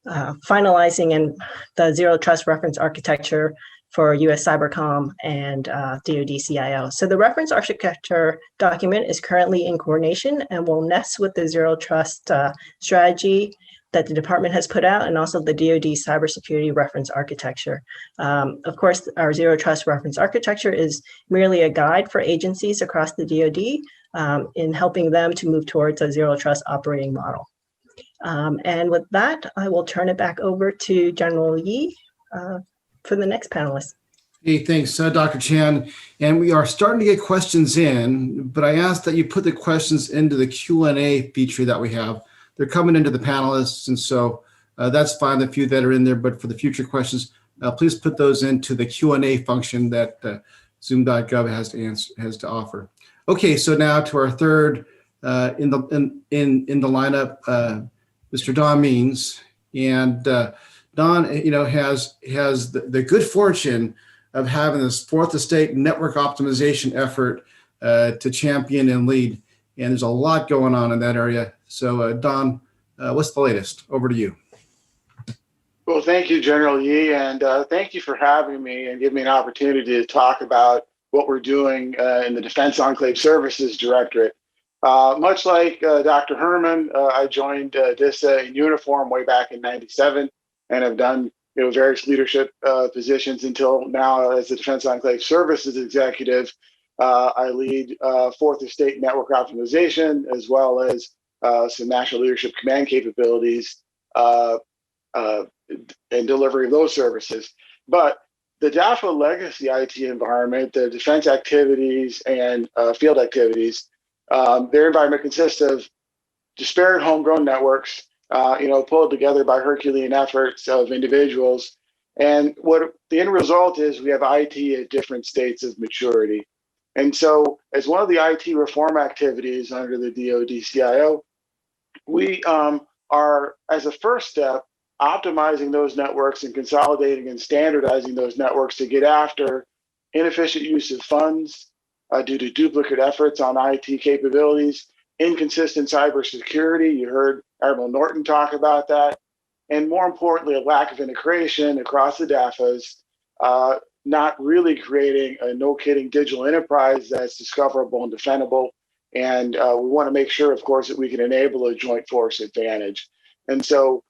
finalizing in the Zero Trust reference architecture for US Cybercom and DoD CIO. So the reference architecture document is currently in coordination and will nest with the Zero Trust strategy that the department has put out, and also the DoD cybersecurity reference architecture. Of course, our Zero Trust reference architecture is merely a guide for agencies across the DoD in helping them to move towards a Zero Trust operating model. And with that, I will turn it back over to General Yi for the next panelist. Hey, thanks, Dr. Chan. And we are starting to get questions in, but I ask that you put the questions into the Q&A feature that we have. They're coming into the panelists, and so that's fine, the few that are in there, but for the future questions, please put those into the Q&A function that Zoom.gov has to offer. Okay, so now to our third in the lineup, Mr. Don Means. And Don, has the good fortune of having this fourth estate network optimization effort to champion and lead. And there's a lot going on in that area. So Don, what's the latest? Over to you. Well, thank you, General Yi, and thank you for having me and giving me an opportunity to talk about what we're doing in the Defense Enclave Services Directorate. Much like Dr. Herman, I joined DISA in uniform way back in '97 and have done various leadership positions until now as the Defense Enclave Services Executive. I lead Fourth Estate Network Optimization, as well as some National Leadership Command capabilities and delivery of those services. But the DAFA legacy IT environment, the defense activities and field activities, their environment consists of disparate homegrown networks, pulled together by Herculean efforts of individuals. And what the end result is, we have IT at different states of maturity. And so as one of the IT reform activities under the DoD CIO, we are, as a first step, optimizing those networks and consolidating and standardizing those networks to get after inefficient use of funds due to duplicate efforts on IT capabilities, inconsistent cybersecurity. You heard Admiral Norton talk about that. And more importantly, a lack of integration across the DAFAs, not really creating a no-kidding digital enterprise that's discoverable and defendable. And we want to make sure, of course, that we can enable a joint force advantage. And so,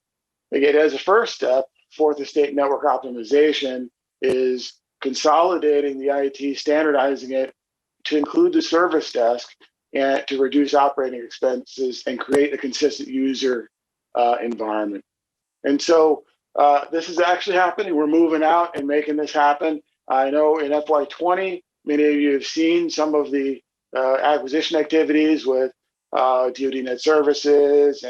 again, as a first step, Fourth Estate Network Optimization is consolidating the IT, standardizing it to include the service desk and to reduce operating expenses and create a consistent user environment. And so this is actually happening. We're moving out and making this happen. I know in FY20, many of you have seen some of the acquisition activities with DoD Net Services,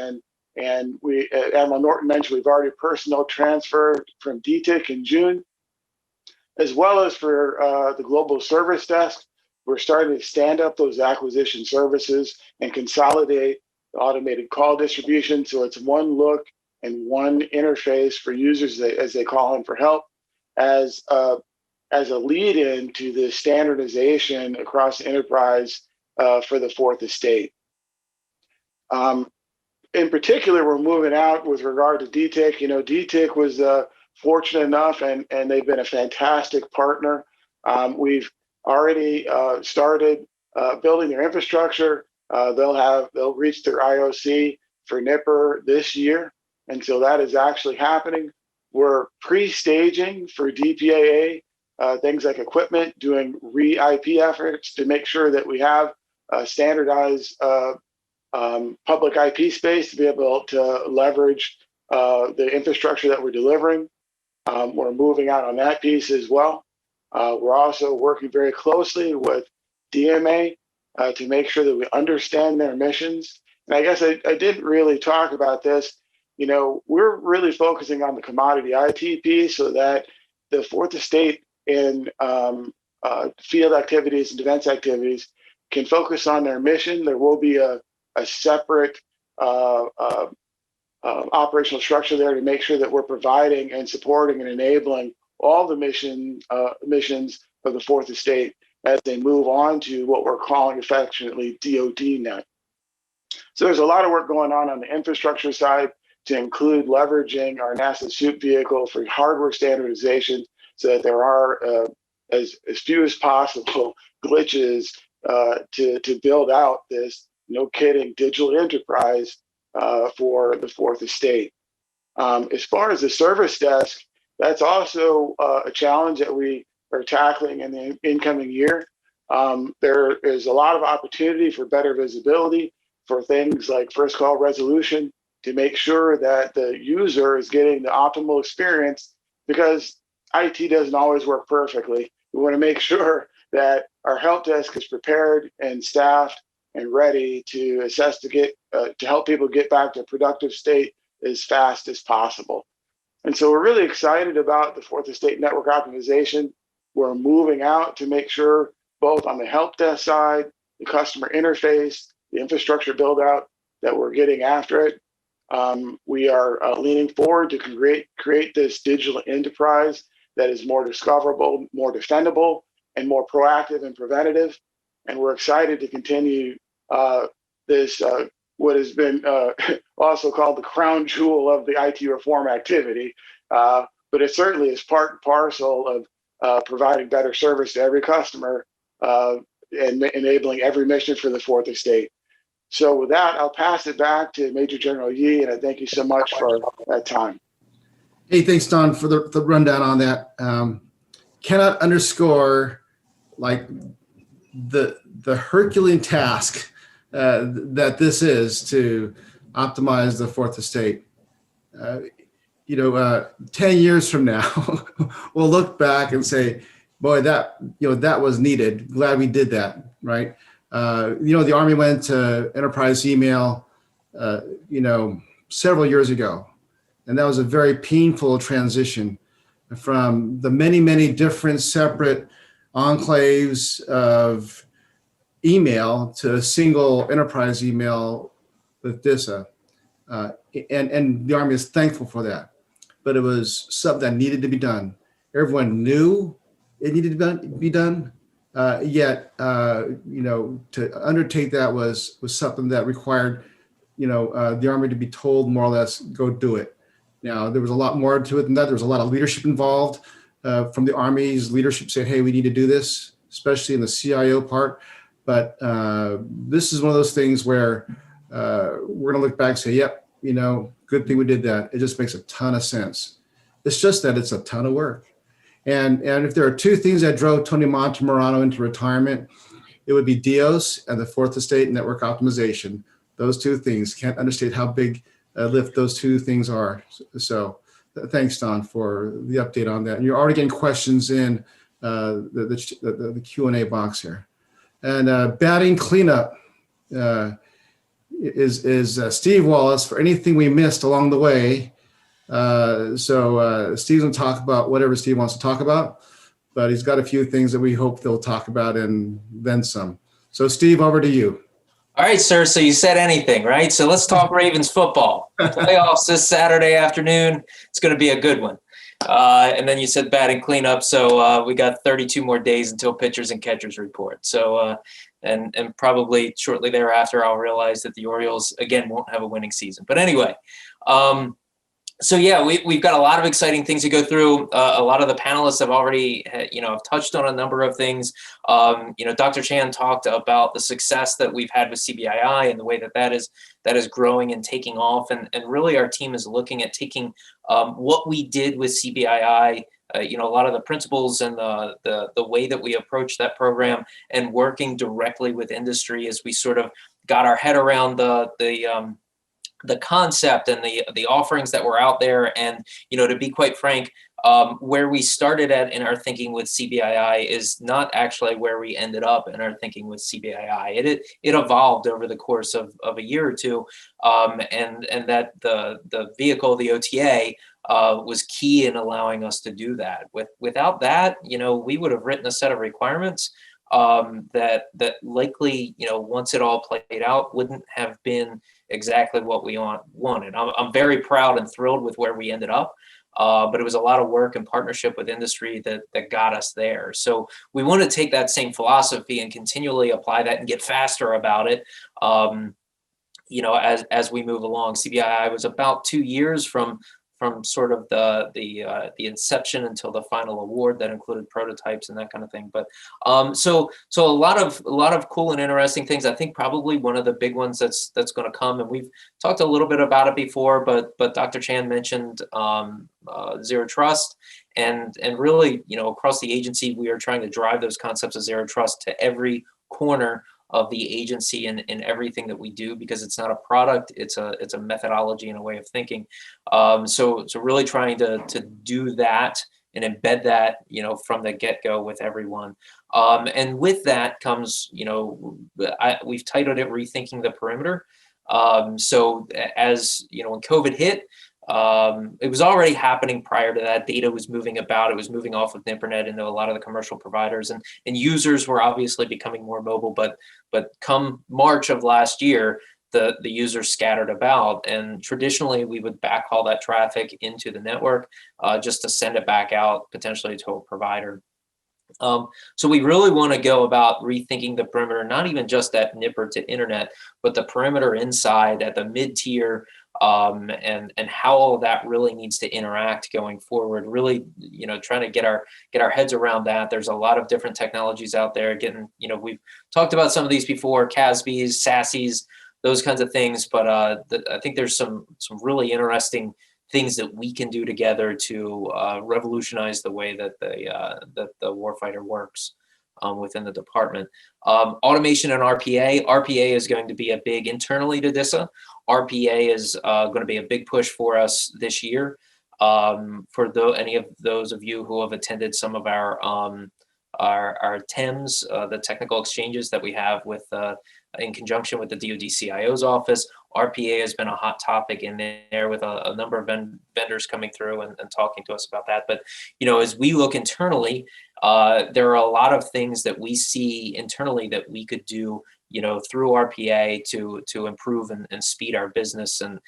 and we, Admiral Norton mentioned, we've already personnel transferred from DTIC in June, as well as for the Global Service Desk. We're starting to stand up those acquisition services and consolidate the automated call distribution so it's one look and one interface for users as they call in for help. As as a lead-in to the standardization across the enterprise for the fourth estate. In particular, we're moving out with regard to DTIC. You know, DTIC was fortunate enough, and they've been a fantastic partner. We've already started building their infrastructure. They'll reach their IOC for NIPR this year, and so that is actually happening. We're pre-staging for DPAA, things like equipment, doing re-IP efforts to make sure that we have standardized public IP space to be able to leverage the infrastructure that we're delivering. We're moving out on that piece as well. We're also working very closely with DMA to make sure that we understand their missions. And I guess I didn't really talk about this. You know, we're really focusing on the commodity IT piece so that the fourth estate in field activities and defense activities can focus on their mission. There will be a separate operational structure there to make sure that we're providing and supporting and enabling all the missions of the fourth estate as they move on to what we're calling affectionately DoD net. So there's a lot of work going on the infrastructure side to include leveraging our NASA SOUP vehicle for hardware standardization so that there are as few as possible glitches to build out this, no kidding, digital enterprise for the fourth estate. As far as the service desk, that's also a challenge that we are tackling in the incoming year. There is a lot of opportunity for better visibility for things like first call resolution to make sure that the user is getting the optimal experience, because IT doesn't always work perfectly. We want to make sure that our help desk is prepared and staffed and ready to assess to help people get back to a productive state as fast as possible. And so we're really excited about the fourth estate network optimization. We're moving out to make sure both on the help desk side, the customer interface, the infrastructure build out, that we're getting after it. We are leaning forward to create this digital enterprise that is more discoverable, more defendable, and more proactive and preventative. And we're excited to continue this, what has been also called the crown jewel of the IT reform activity. But it certainly is part and parcel of providing better service to every customer and enabling every mission for the fourth estate. So with that, I'll pass it back to Major General Yee, and I thank you so much for that time. Hey, thanks, Don, for the rundown on that. Cannot underscore like the Herculean task that this is to optimize the fourth estate. 10 years from now, we'll look back and say, boy, that was needed. Glad we did that, right? The Army went to enterprise email, several years ago. And that was a very painful transition from the many, many different separate enclaves of email to a single enterprise email with Disa. And the Army is thankful for that. But it was something that needed to be done. Everyone knew it needed to be done. Yet, to undertake that was something that required, the Army to be told more or less, go do it. Now, there was a lot more to it than that. There was a lot of leadership involved from the Army's leadership saying, hey, we need to do this, especially in the CIO part. But this is one of those things where we're going to look back and say, yep, good thing we did that. It just makes a ton of sense. It's just that it's a ton of work. And if there are two things that drove Tony Montemurano into retirement, it would be DIOS and the fourth estate network optimization. Those two things, can't understate how big a lift those two things are. So thanks, Don, for the update on that. And you're already getting questions in the Q&A box here. And batting cleanup is Steve Wallace for anything we missed along the way. So Steve's gonna talk about whatever Steve wants to talk about, but he's got a few things that we hope they'll talk about and then some. So Steve, over to you. All right, sir. So you said anything, right? So let's talk Ravens football. Playoffs this Saturday afternoon. It's going to be a good one. And then you said batting cleanup. So we got 32 more days until pitchers and catchers report. So, and probably shortly thereafter, I'll realize that the Orioles, again, won't have a winning season. But anyway, so yeah, we've got a lot of exciting things to go through. A lot of the panelists have already, have touched on a number of things. Dr. Chan talked about the success that we've had with CBII and the way that is growing and taking off. And really our team is looking at taking what we did with CBII, a lot of the principles and the way that we approach that program and working directly with industry as we sort of got our head around the concept and the offerings that were out there. And, to be quite frank, where we started at in our thinking with CBII is not actually where we ended up in our thinking with CBII. It evolved over the course of a year or two. And that the vehicle, the OTA, was key in allowing us to do that. Without that, we would have written a set of requirements that likely, once it all played out, wouldn't have been exactly what we wanted. I'm very proud and thrilled with where we ended up, but it was a lot of work and partnership with industry that got us there. So we want to take that same philosophy and continually apply that and get faster about it. As we move along. CBII was about 2 years from sort of the inception until the final award that included prototypes and that kind of thing. But so a lot of cool and interesting things. I think probably one of the big ones that's going to come, and we've talked a little bit about it before, but Dr. Chan mentioned zero trust, and really, across the agency, we are trying to drive those concepts of zero trust to every corner of the agency and in everything that we do, because it's not a product, it's a methodology and a way of thinking. So really trying to do that and embed that, from the get-go with everyone. And with that comes, we've titled it Rethinking the Perimeter. So as, when COVID hit, it was already happening prior to that. Data was moving about, it was moving off of the internet into a lot of the commercial providers, and users were obviously becoming more mobile, but come March of last year, the users scattered about, and traditionally we would backhaul that traffic into the network just to send it back out potentially to a provider. So we really want to go about rethinking the perimeter, not even just that nipper to internet, but the perimeter inside at the mid-tier, and how all of that really needs to interact going forward. Really, trying to get our heads around that. There's a lot of different technologies out there. We've talked about some of these before: CASBs, SASEs, those kinds of things. But I think there's some really interesting things that we can do together to revolutionize the way that the warfighter works within the department. Automation and RPA. RPA is going to be a big internally to Disa. RPA is going to be a big push for us this year. For any of those of you who have attended some of our TEMS, the technical exchanges that we have with in conjunction with the DoD CIO's office, RPA has been a hot topic in there with a number of vendors coming through and talking to us about that. But, as we look internally, there are a lot of things that we see internally that we could do, through RPA to improve and speed our business and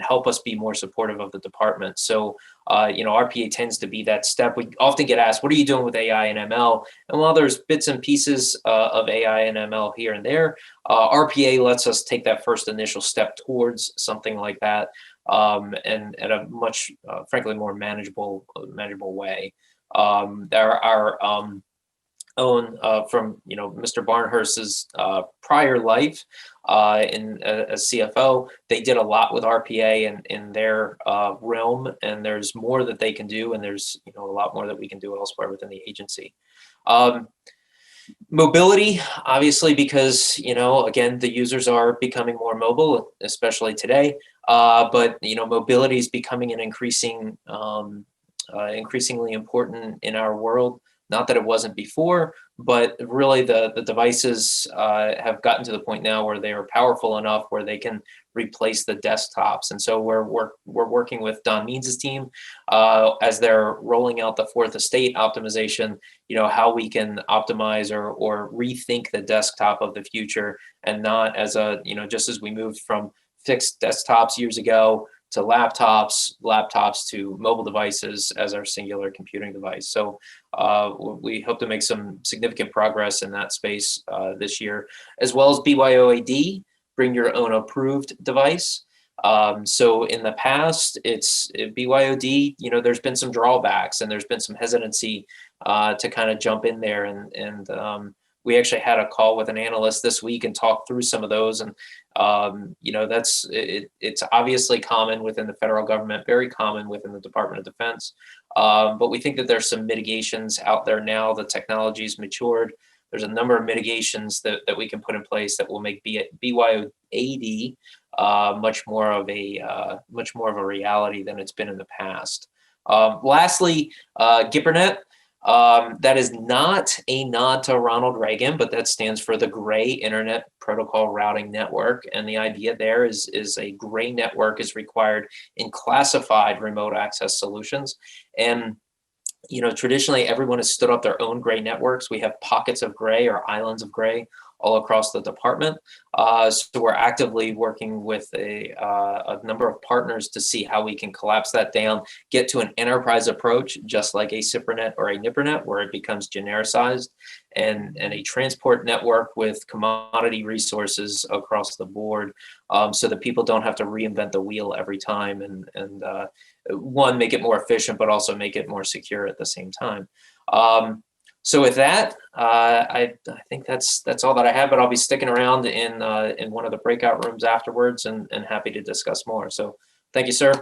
help us be more supportive of the department. So, RPA tends to be that step. We often get asked, what are you doing with AI and ML? And while there's bits and pieces of AI and ML here and there, RPA lets us take that first initial step towards something like that, and at a much, frankly, more manageable way. Our own from Mr. Barnhurst's prior life as CFO, they did a lot with RPA in their realm, and there's more that they can do, and there's a lot more that we can do elsewhere within the agency. Mobility, obviously, because again, the users are becoming more mobile, especially today. But mobility is becoming an increasingly important in our world. Not that it wasn't before, but really the devices have gotten to the point now where they are powerful enough where they can replace the desktops. And so we're working with Don Means' team as they're rolling out the fourth estate optimization, how we can optimize or rethink the desktop of the future, and not as just as we moved from fixed desktops years ago laptops, laptops to mobile devices as our singular computing device. So we hope to make some significant progress in that space this year, as well as BYOAD, bring your own approved device. So in the past, it's BYOD, there's been some drawbacks and there's been some hesitancy to kind of jump in there. And we actually had a call with an analyst this week and talked through some of those. And, it's obviously common within the federal government, very common within the Department of Defense. But we think that there's some mitigations out there now. The technology's matured. There's a number of mitigations that we can put in place that will make BYOAD much more of a reality than it's been in the past. Lastly, GIPRNet. That is not a nod to Ronald Reagan, but that stands for the Gray Internet Protocol Routing Network. And the idea there is a gray network is required in classified remote access solutions. And traditionally, everyone has stood up their own gray networks. We have pockets of gray or islands of gray all across the department. So we're actively working with a number of partners to see how we can collapse that down, get to an enterprise approach, just like a CIPRNet or a NIPRNet, where it becomes genericized, and a transport network with commodity resources across the board, so that people don't have to reinvent the wheel every time, and one, make it more efficient, but also make it more secure at the same time. So with that, I think that's all that I have, but I'll be sticking around in one of the breakout rooms afterwards and happy to discuss more. So thank you, sir.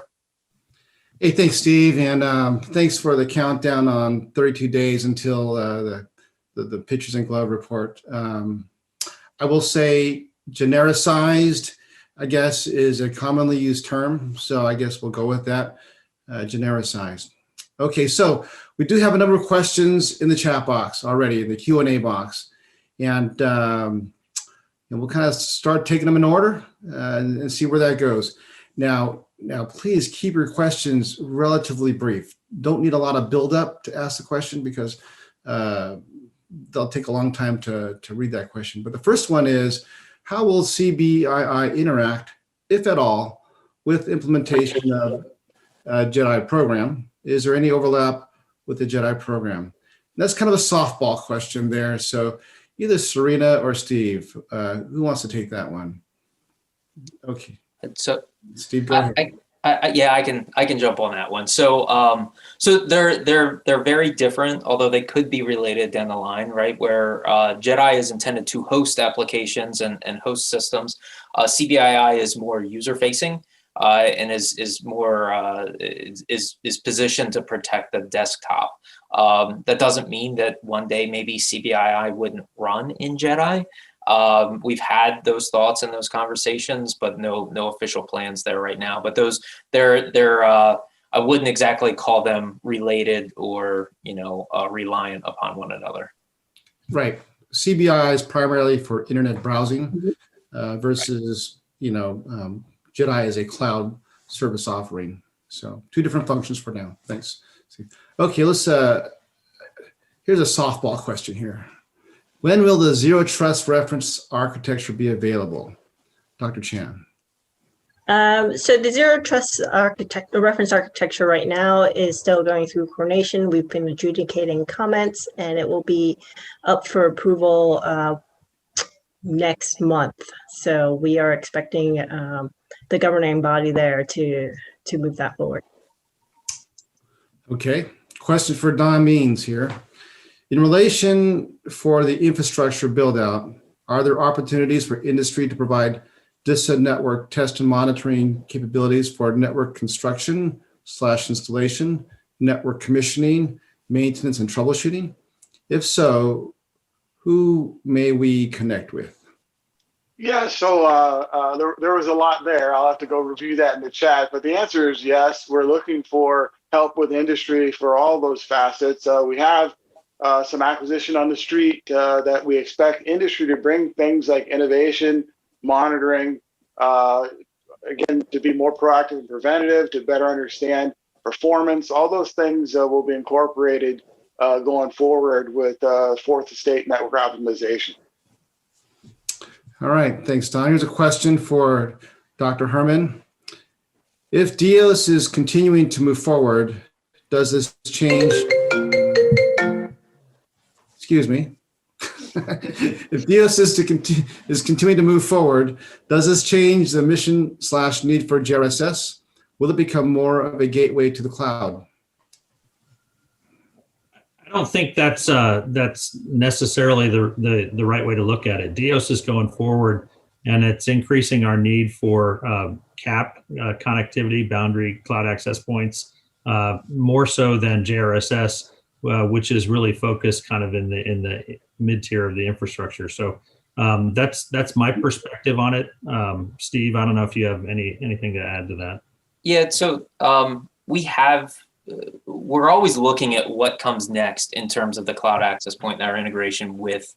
Hey, thanks, Steve. And thanks for the countdown on 32 days until the pitchers and glove report. I will say genericized, I guess, is a commonly used term. So I guess we'll go with that, genericized. Okay, so we do have a number of questions in the chat box already, in the Q&A box. And we'll kind of start taking them in order and see where that goes. Now, please keep your questions relatively brief. Don't need a lot of buildup to ask the question because they'll take a long time to read that question. But the first one is, how will CBII interact, if at all, with implementation of JEDI program? Is there any overlap with the JEDI program? And that's kind of a softball question there. So either Serena or Steve, who wants to take that one? Okay. So Steve, go ahead. I can jump on that one. So they're very different, although they could be related down the line, right? Where JEDI is intended to host applications and host systems. CBII is more user facing. And is positioned to protect the desktop. That doesn't mean that one day maybe CBII wouldn't run in JEDI. We've had those thoughts and those conversations, but no official plans there right now. But those they're I wouldn't exactly call them related or reliant upon one another. Right. CBII is primarily for internet browsing versus JEDI is a cloud service offering. So two different functions for now. Thanks. Okay, let's, here's a softball question here. When will the zero trust reference architecture be available? Dr. Chan. So the zero trust reference architecture right now is still going through coordination. We've been adjudicating comments and it will be up for approval next month. So we are expecting the governing body there to move that forward. Okay, question for Don Means here. In relation for the infrastructure build out, are there opportunities for industry to provide Disa network test and monitoring capabilities for network construction / installation, network commissioning, maintenance, and troubleshooting? If so, who may we connect with? Yeah, so there was a lot there. I'll have to go review that in the chat, but the answer is yes. We're looking for help with industry for all those facets. We have some acquisition on the street that we expect industry to bring things like innovation, monitoring, again, to be more proactive and preventative, to better understand performance. All those things will be incorporated going forward with fourth estate network optimization. All right, thanks, Don. Here's a question for Dr. Herman. If DOS is continuing to move forward, does this change? Excuse me. If DOS is continuing to move forward, does this change the mission/need for JRSS? Will it become more of a gateway to the cloud? I don't think that's necessarily the right way to look at it. DOS is going forward, and it's increasing our need for CAP connectivity, boundary cloud access points, more so than JRSS, which is really focused kind of in the mid tier of the infrastructure. So that's my perspective on it. Steve, I don't know if you have anything to add to that. Yeah, so we're always looking at what comes next in terms of the cloud access point and our integration with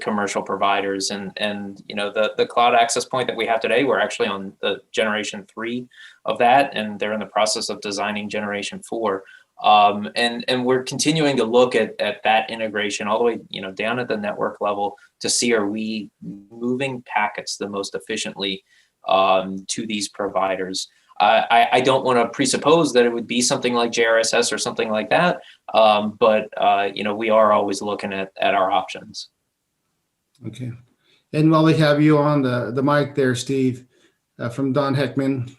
commercial providers, and you know, the cloud access point that we have today, we're actually on the generation 3 of that, and they're in the process of designing generation 4. And we're continuing to look at that integration all the way, you know, down at the network level to see, are we moving packets the most efficiently to these providers. I don't want to presuppose that it would be something like JRSS or something like that, but you know, we are always looking at our options. Okay. And while we have you on the mic there, Steve, from Don Heckman,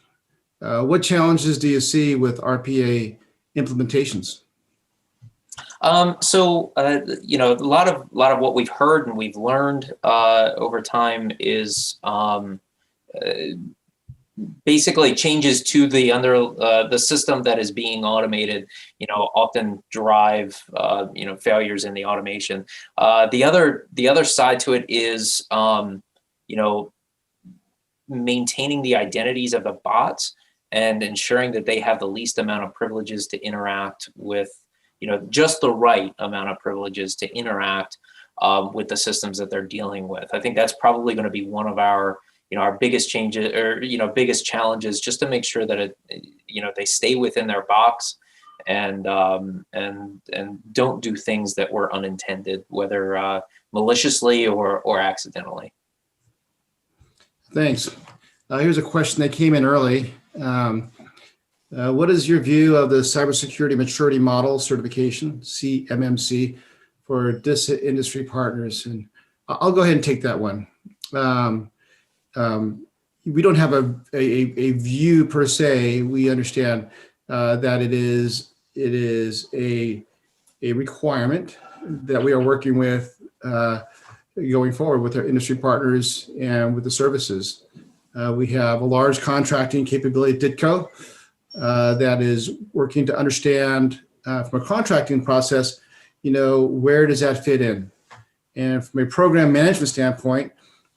what challenges do you see with RPA implementations? So you know, a lot of what we've heard and we've learned over time is basically changes to the system that is being automated, you know, often drive you know, failures in the automation. The other side to it is you know, maintaining the identities of the bots and ensuring that they have the least amount of privileges to interact with, you know, just the right amount of privileges to interact with the systems that they're dealing with. I think that's probably going to be one of our, you know, our biggest changes, or, you know, biggest challenges, just to make sure that you know, they stay within their box and don't do things that were unintended, whether maliciously or accidentally. Thanks. Here's a question that came in early. What is your view of the Cybersecurity Maturity Model Certification, CMMC, for Disa industry partners? And I'll go ahead and take that one. We don't have a view per se. We understand that it is a requirement that we are working with going forward with our industry partners and with the services. We have a large contracting capability at DITCO that is working to understand from a contracting process, you know, where does that fit in? And from a program management standpoint,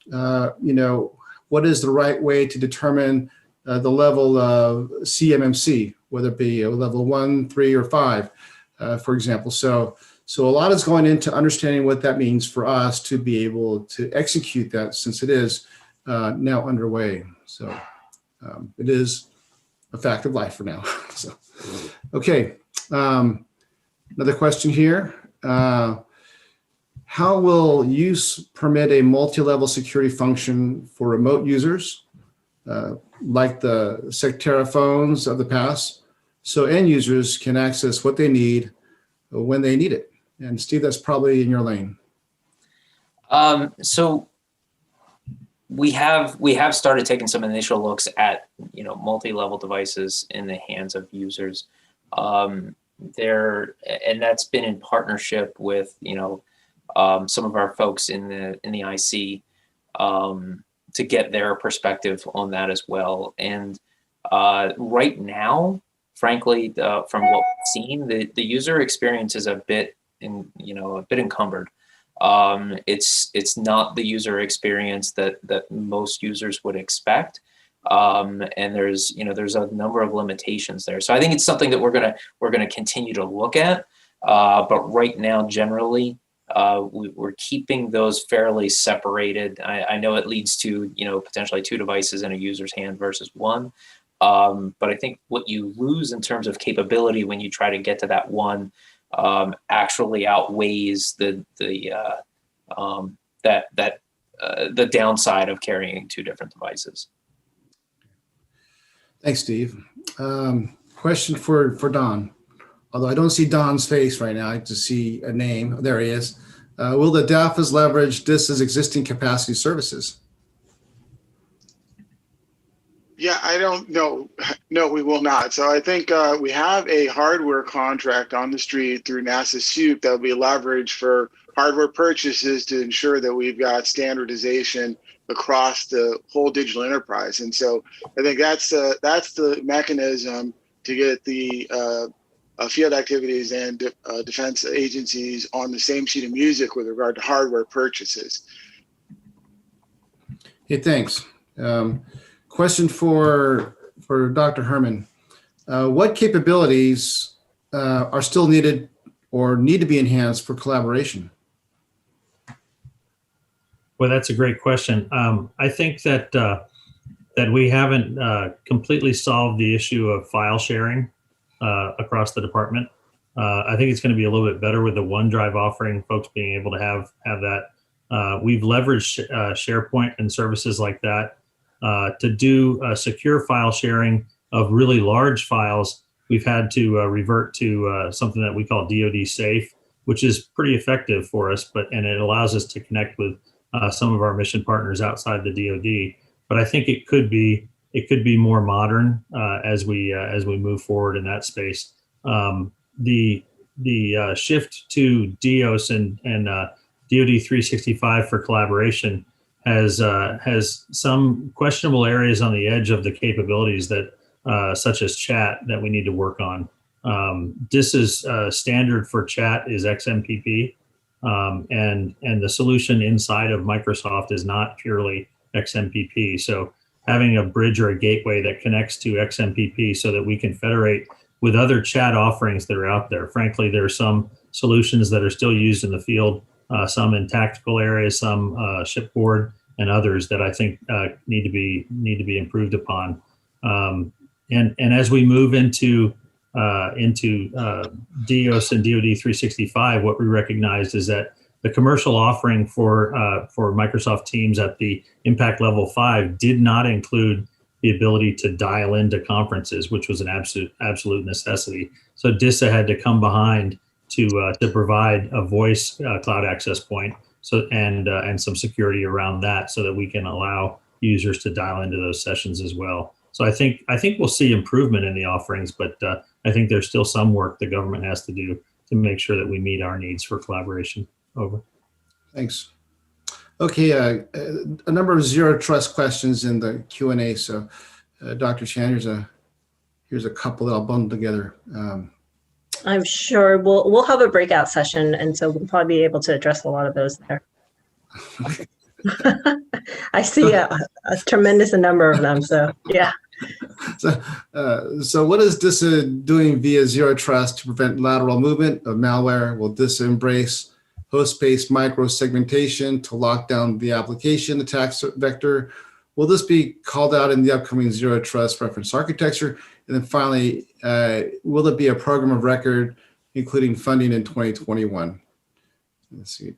you know, what is the right way to determine the level of CMMC, whether it be a level 1, 3, or 5, for example. So a lot is going into understanding what that means for us to be able to execute that, since it is now underway. So it is a fact of life for now. So, okay. Another question here. How will use permit a multi-level security function for remote users, like the Sectera phones of the past, so end users can access what they need when they need it? And Steve, that's probably in your lane. So we have started taking some initial looks at, you know, multi-level devices in the hands of users. And that's been in partnership with, you know, some of our folks in the IC to get their perspective on that as well. And right now, frankly, from what we've seen, the user experience is a bit encumbered. It's not the user experience that most users would expect. And there's a number of limitations there. So I think it's something that we're gonna continue to look at. But right now, generally, we're keeping those fairly separated. I know it leads to, you know, potentially 2 devices in a user's hand versus 1. But I think what you lose in terms of capability when you try to get to that 1 actually outweighs the downside of carrying 2 different devices. Thanks, Steve. Question for Don. Although I don't see Don's face right now, I just see a name. There he is. Will the DAFAs leverage DISA's existing capacity services? Yeah, I don't know. No, we will not. So I think we have a hardware contract on the street through NASA SUP that will be leveraged for hardware purchases to ensure that we've got standardization across the whole digital enterprise. And so I think that's the mechanism to get the field activities and defense agencies on the same sheet of music with regard to hardware purchases. Hey, thanks. Question for Dr. Herman. What capabilities are still needed or need to be enhanced for collaboration? Well, that's a great question. I think that we haven't completely solved the issue of file sharing across the department. I think it's going to be a little bit better with the OneDrive offering, folks being able to have that. We've leveraged SharePoint and services like that to do secure file sharing of really large files. We've had to revert to something that we call DoD Safe, which is pretty effective for us, and it allows us to connect with some of our mission partners outside the DoD. But I think it could be more modern as we move forward in that space. The shift to DOS and DoD 365 for collaboration has some questionable areas on the edge of the capabilities that such as chat that we need to work on. DISA's standard for chat is XMPP, and the solution inside of Microsoft is not purely XMPP. So having a bridge or a gateway that connects to XMPP so that we can federate with other chat offerings that are out there. Frankly, there are some solutions that are still used in the field, some in tactical areas, some shipboard, and others that I think need to be improved upon. And as we move into DOS and DoD 365, what we recognized is that the commercial offering for Microsoft Teams at the impact level 5 did not include the ability to dial into conferences, which was an absolute necessity. So DISA had to come behind to provide a voice cloud access point, and some security around that, so that we can allow users to dial into those sessions as well. So I think we'll see improvement in the offerings, but I think there's still some work the government has to do to make sure that we meet our needs for collaboration. Over. Thanks. Okay, a number of zero trust questions in the Q&A. So, Dr. Chan, here's a couple that I'll bundle together. I'm sure we'll have a breakout session, and so we'll probably be able to address a lot of those there. I see a tremendous number of them. So yeah. So what is DISA doing via zero trust to prevent lateral movement of malware? Will DISA embrace host-based micro-segmentation to lock down the application attack vector? Will this be called out in the upcoming zero trust reference architecture? And then finally, will it be a program of record, including funding in 2021? Let's see.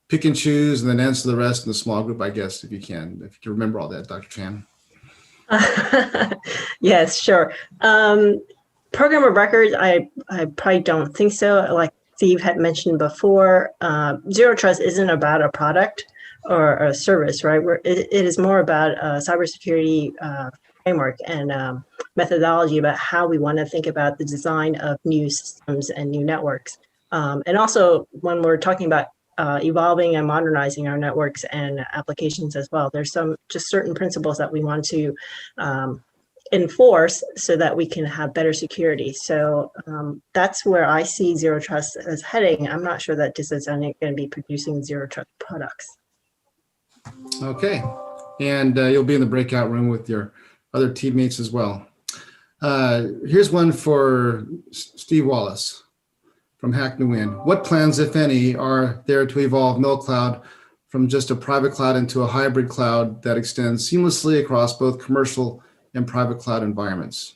Pick and choose and then answer the rest in the small group, I guess, if you can remember all that, Dr. Chan. Yes, sure. Program of record, I probably don't think so. Like Steve had mentioned before, zero trust isn't about a product or a service, right? It is more about a cybersecurity framework and methodology about how we want to think about the design of new systems and new networks. And also when we're talking about evolving and modernizing our networks and applications as well, there's some just certain principles that we want to enforce so that we can have better security. So that's where I see zero trust as heading. I'm not sure that DISA is going to be producing zero trust products. Okay, and you'll be in the breakout room with your other teammates as well. Here's one for Steve Wallace from Hackneywind. What plans, if any, are there to evolve MilCloud from just a private cloud into a hybrid cloud that extends seamlessly across both commercial and private cloud environments?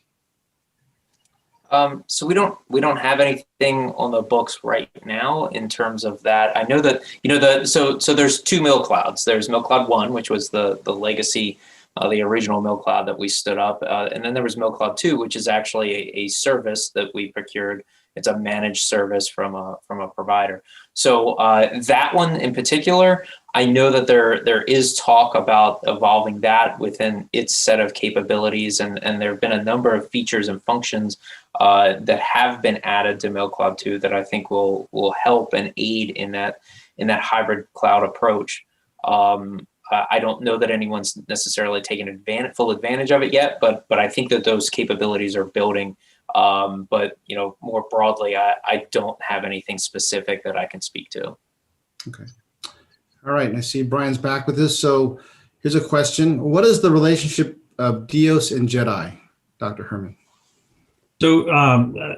So we don't have anything on the books right now in terms of that. I know that so there's two MilClouds. There's MilCloud 1, which was the legacy the original MilCloud that we stood up. And then there was MilCloud 2, which is actually a service that we procured. It's a managed service from a provider. So that one in particular, I know that there is talk about evolving that within its set of capabilities, and there have been a number of features and functions that have been added to MilCloud 2 that I think will help and aid in that hybrid cloud approach. I don't know that anyone's necessarily taken full advantage of it yet, but I think that those capabilities are building. But more broadly, I don't have anything specific that I can speak to. Okay. All right. And I see Brian's back with us. So here's a question. What is the relationship of DIOS and JEDI, Dr. Herman? So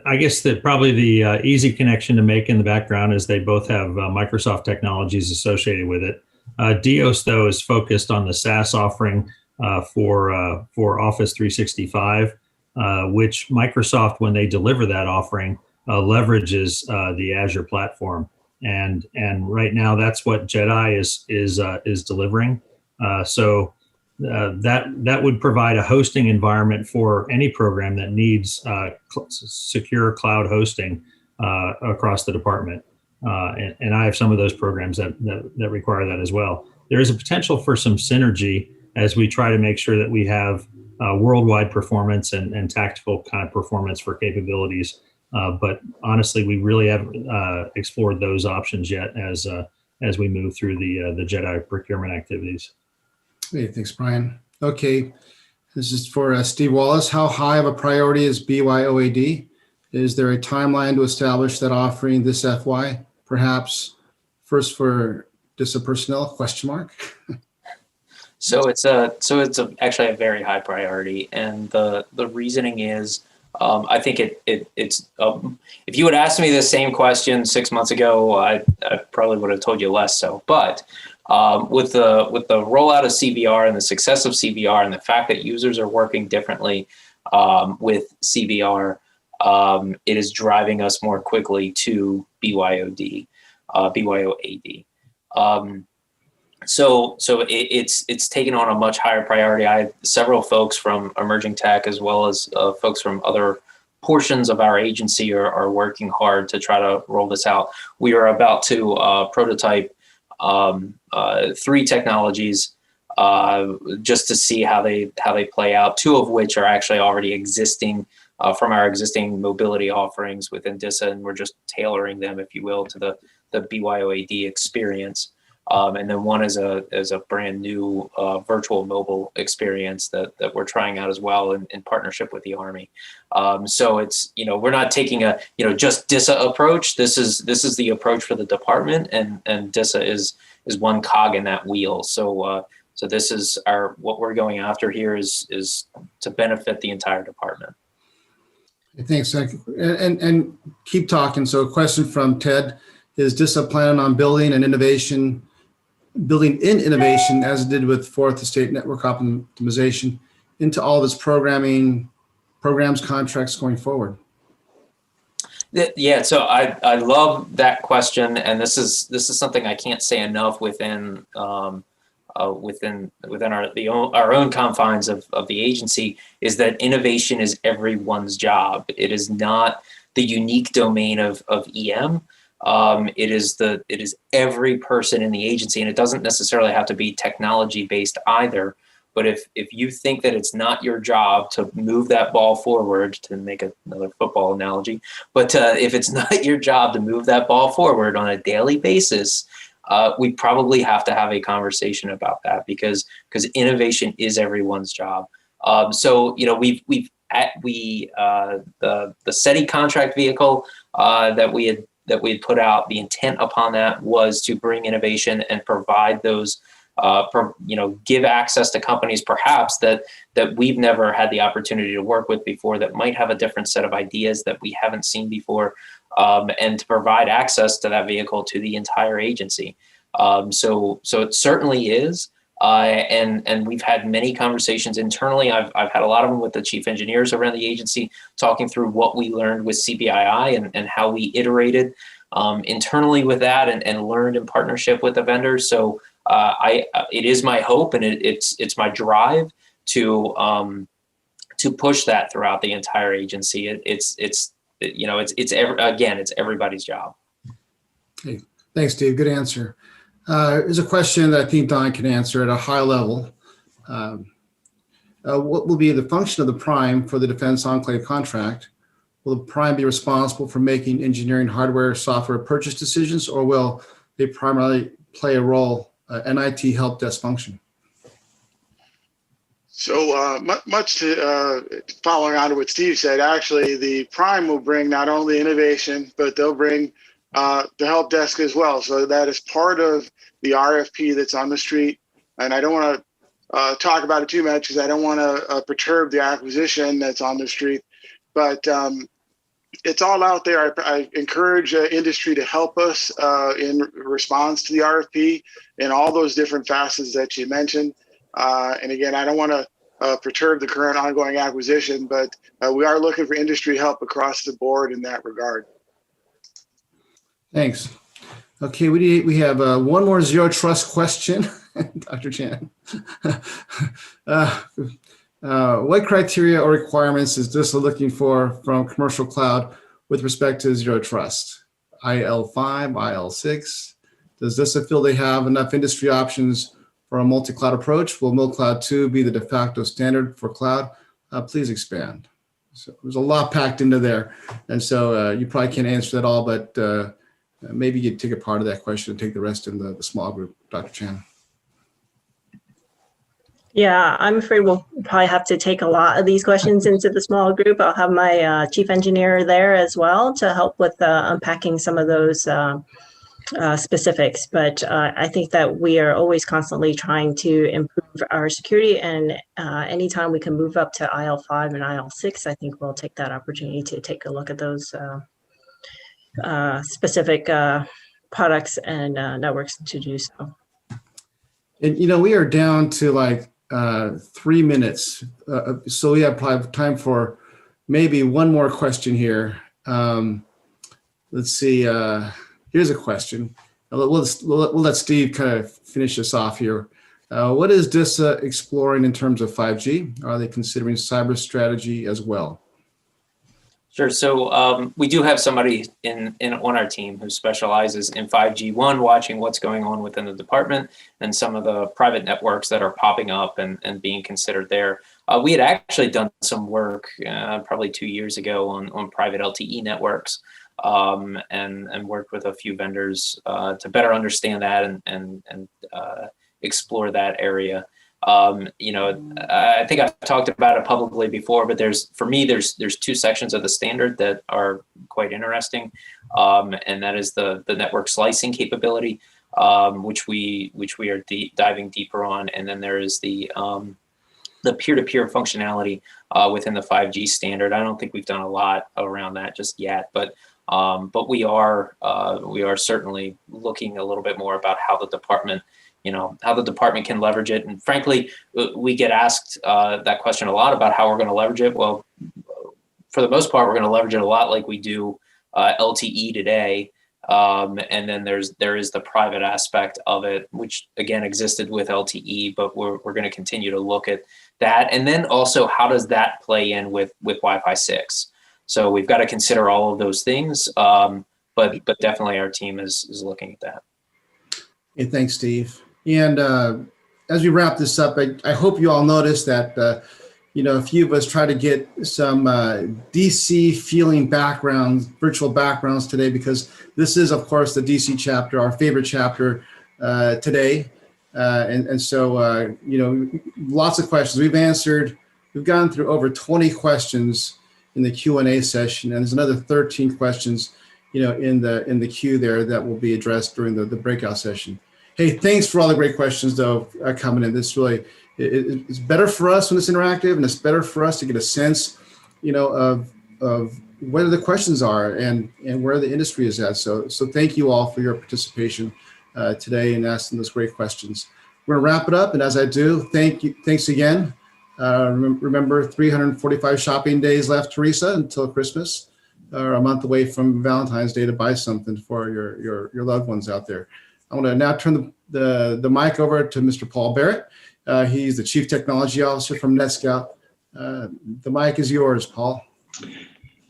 I guess that probably the easy connection to make in the background is they both have Microsoft technologies associated with it. DIOS, though, is focused on the SaaS offering for Office 365, which Microsoft, when they deliver that offering, leverages the Azure platform. And right now, that's what JEDI is delivering. So that would provide a hosting environment for any program that needs secure cloud hosting across the department. And I have some of those programs that require that as well. There is a potential for some synergy as we try to make sure that we have worldwide performance and tactical kind of performance for capabilities. But honestly, we really haven't explored those options yet as we move through the JEDI procurement activities. Hey, thanks, Brian. Okay, this is for Steve Wallace. How high of a priority is BYOAD? Is there a timeline to establish that offering this FY? Perhaps first for DISA personnel, ? So it's actually a very high priority, and the reasoning is I think it's if you had asked me the same question 6 months ago, I probably would have told you less so. But with the rollout of CBR and the success of CBR and the fact that users are working differently with CBR, it is driving us more quickly to BYOAD. So it's taken on a much higher priority. I have several folks from emerging tech as well as folks from other portions of our agency are working hard to try to roll this out. We are about to prototype 3 technologies just to see how they play out. 2 of which are actually already existing from our existing mobility offerings within DISA, and we're just tailoring them, if you will, to the BYOAD experience. And then 1 is a brand new virtual mobile experience that we're trying out as well in partnership with the Army. So it's, we're not taking a, just DISA approach. This is the approach for the department, and DISA is one cog in that wheel. So this is what we're going after here is to benefit the entire department. Thanks, and keep talking. So a question from Ted: is DISA planning on building in innovation as it did with Fourth Estate network optimization into all of its programs, contracts going forward? Yeah, so I love that question, and this is something I can't say enough within our own confines of the agency, is that innovation is everyone's job. It is not the unique domain of EM. It is every person in the agency, and it doesn't necessarily have to be technology based either. But if you think that it's not your job to move that ball forward, to make another football analogy, but if it's not your job to move that ball forward on a daily basis, we probably have to have a conversation about that because innovation is everyone's job. So the SETI contract vehicle that we had put out, the intent upon that was to bring innovation and provide those, give access to companies perhaps that we've never had the opportunity to work with before, that might have a different set of ideas that we haven't seen before, and to provide access to that vehicle to the entire agency. So it certainly is. And we've had many conversations internally. I've had a lot of them with the chief engineers around the agency, talking through what we learned with CBII and how we iterated internally with that and learned in partnership with the vendors. So it is my hope and it's my drive to push that throughout the entire agency. It's everybody's job. Okay. Thanks, Steve. Good answer. There's a question that I think Don can answer at a high level. What will be the function of the prime for the Defense Enclave contract? Will the prime be responsible for making engineering, hardware, software purchase decisions, or will they primarily play a role, an IT help desk function? So much to following on to what Steve said, actually, the prime will bring not only innovation, but they'll bring the help desk as well. So that is part of the RFP that's on the street. And I don't want to talk about it too much because I don't want to perturb the acquisition that's on the street. But it's all out there. I encourage industry to help us in response to the RFP in all those different facets that you mentioned. And again, I don't want to perturb the current ongoing acquisition, but we are looking for industry help across the board in that regard. Thanks. Okay, we have one more zero trust question, Dr. Chan. What criteria or requirements is DISA looking for from commercial cloud with respect to zero trust? IL5, IL6? Does DISA feel they have enough industry options for a multi-cloud approach? Will MilCloud 2 be the de facto standard for cloud? Please expand. So there's a lot packed into there. And so you probably can't answer that all, but maybe you take a part of that question and take the rest in the small group, Dr. Chan. Yeah, I'm afraid we'll probably have to take a lot of these questions into the small group. I'll have my chief engineer there as well to help with unpacking some of those specifics. But I think that we are always constantly trying to improve our security, and anytime we can move up to IL5 and IL6, I think we'll take that opportunity to take a look at those specific products and networks to do so. And we are down to like 3 minutes, so we have probably time for maybe one more question here. Let's see. Here's a question. We'll let Steve kind of finish this off here. What is DISA exploring in terms of 5G? Are they considering cyber strategy as well? Sure. So we do have somebody on our team who specializes in 5G, watching what's going on within the department and some of the private networks that are popping up and being considered there. We had actually done some work probably 2 years ago on private LTE networks and worked with a few vendors to better understand that and explore that area. I think I've talked about it publicly before, but there's two sections of the standard that are quite interesting, and that is the network slicing capability, which we are diving deeper on, and then there is the peer-to-peer functionality within the 5G standard. I don't think we've done a lot around that just yet, but we are certainly looking a little bit more about how the department can leverage it. And frankly, we get asked that question a lot about how we're going to leverage it. Well, for the most part, we're going to leverage it a lot like we do LTE today. And then there is the private aspect of it, which again existed with LTE, but we're going to continue to look at that. And then also, how does that play in with Wi-Fi 6? So we've got to consider all of those things, but definitely our team is looking at that. Hey, thanks, Steve. And as we wrap this up, I hope you all noticed that, a few of us try to get some DC feeling backgrounds, virtual backgrounds today, because this is, of course, the DC chapter, our favorite chapter today. And so, lots of questions we've answered. We've gone through over 20 questions in the Q&A session, and there's another 13 questions, in the queue there that will be addressed during the breakout session. Hey, thanks for all the great questions, though, coming in. This really, it's better for us when it's interactive, and it's better for us to get a sense, of where the questions are and where the industry is at. So thank you all for your participation today and asking those great questions. We're gonna wrap it up, and as I do, thanks again. Remember, 345 shopping days left, Teresa, until Christmas, or a month away from Valentine's Day to buy something for your loved ones out there. I want to now turn the mic over to Mr. Paul Barrett, He's the Chief Technology Officer from NetScout. The mic is yours, Paul.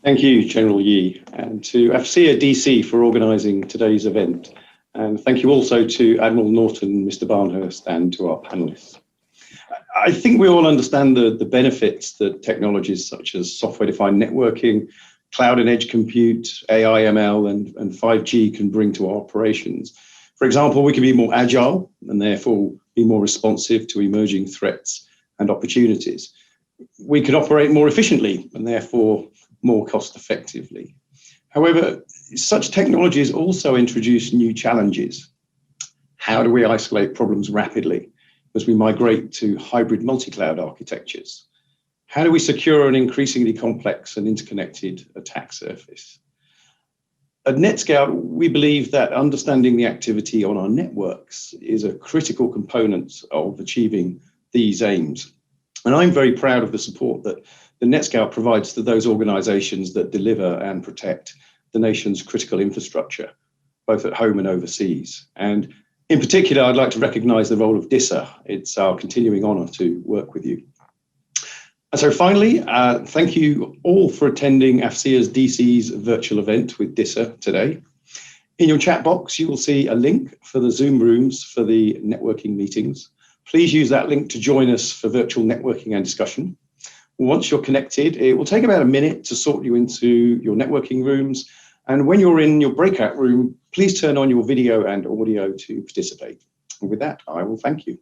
Thank you, General Yi, and to AFCEA DC for organising today's event. And thank you also to Admiral Norton, Mr. Barnhurst, and to our panellists. I think we all understand the benefits that technologies such as software-defined networking, cloud and edge compute, AI, ML, and 5G can bring to our operations. For example, we can be more agile and therefore be more responsive to emerging threats and opportunities. We can operate more efficiently and therefore more cost effectively. However, such technologies also introduce new challenges. How do we isolate problems rapidly as we migrate to hybrid multi-cloud architectures? How do we secure an increasingly complex and interconnected attack surface? At NetScout, we believe that understanding the activity on our networks is a critical component of achieving these aims. And I'm very proud of the support that the NetScout provides to those organizations that deliver and protect the nation's critical infrastructure, both at home and overseas. And in particular, I'd like to recognize the role of Disa. It's our continuing honor to work with you. And so finally, thank you all for attending AFCEA's DC's virtual event with Disa today. In your chat box, you will see a link for the Zoom rooms for the networking meetings. Please use that link to join us for virtual networking and discussion. Once you're connected, it will take about a minute to sort you into your networking rooms. And when you're in your breakout room, please turn on your video and audio to participate. And with that, I will thank you.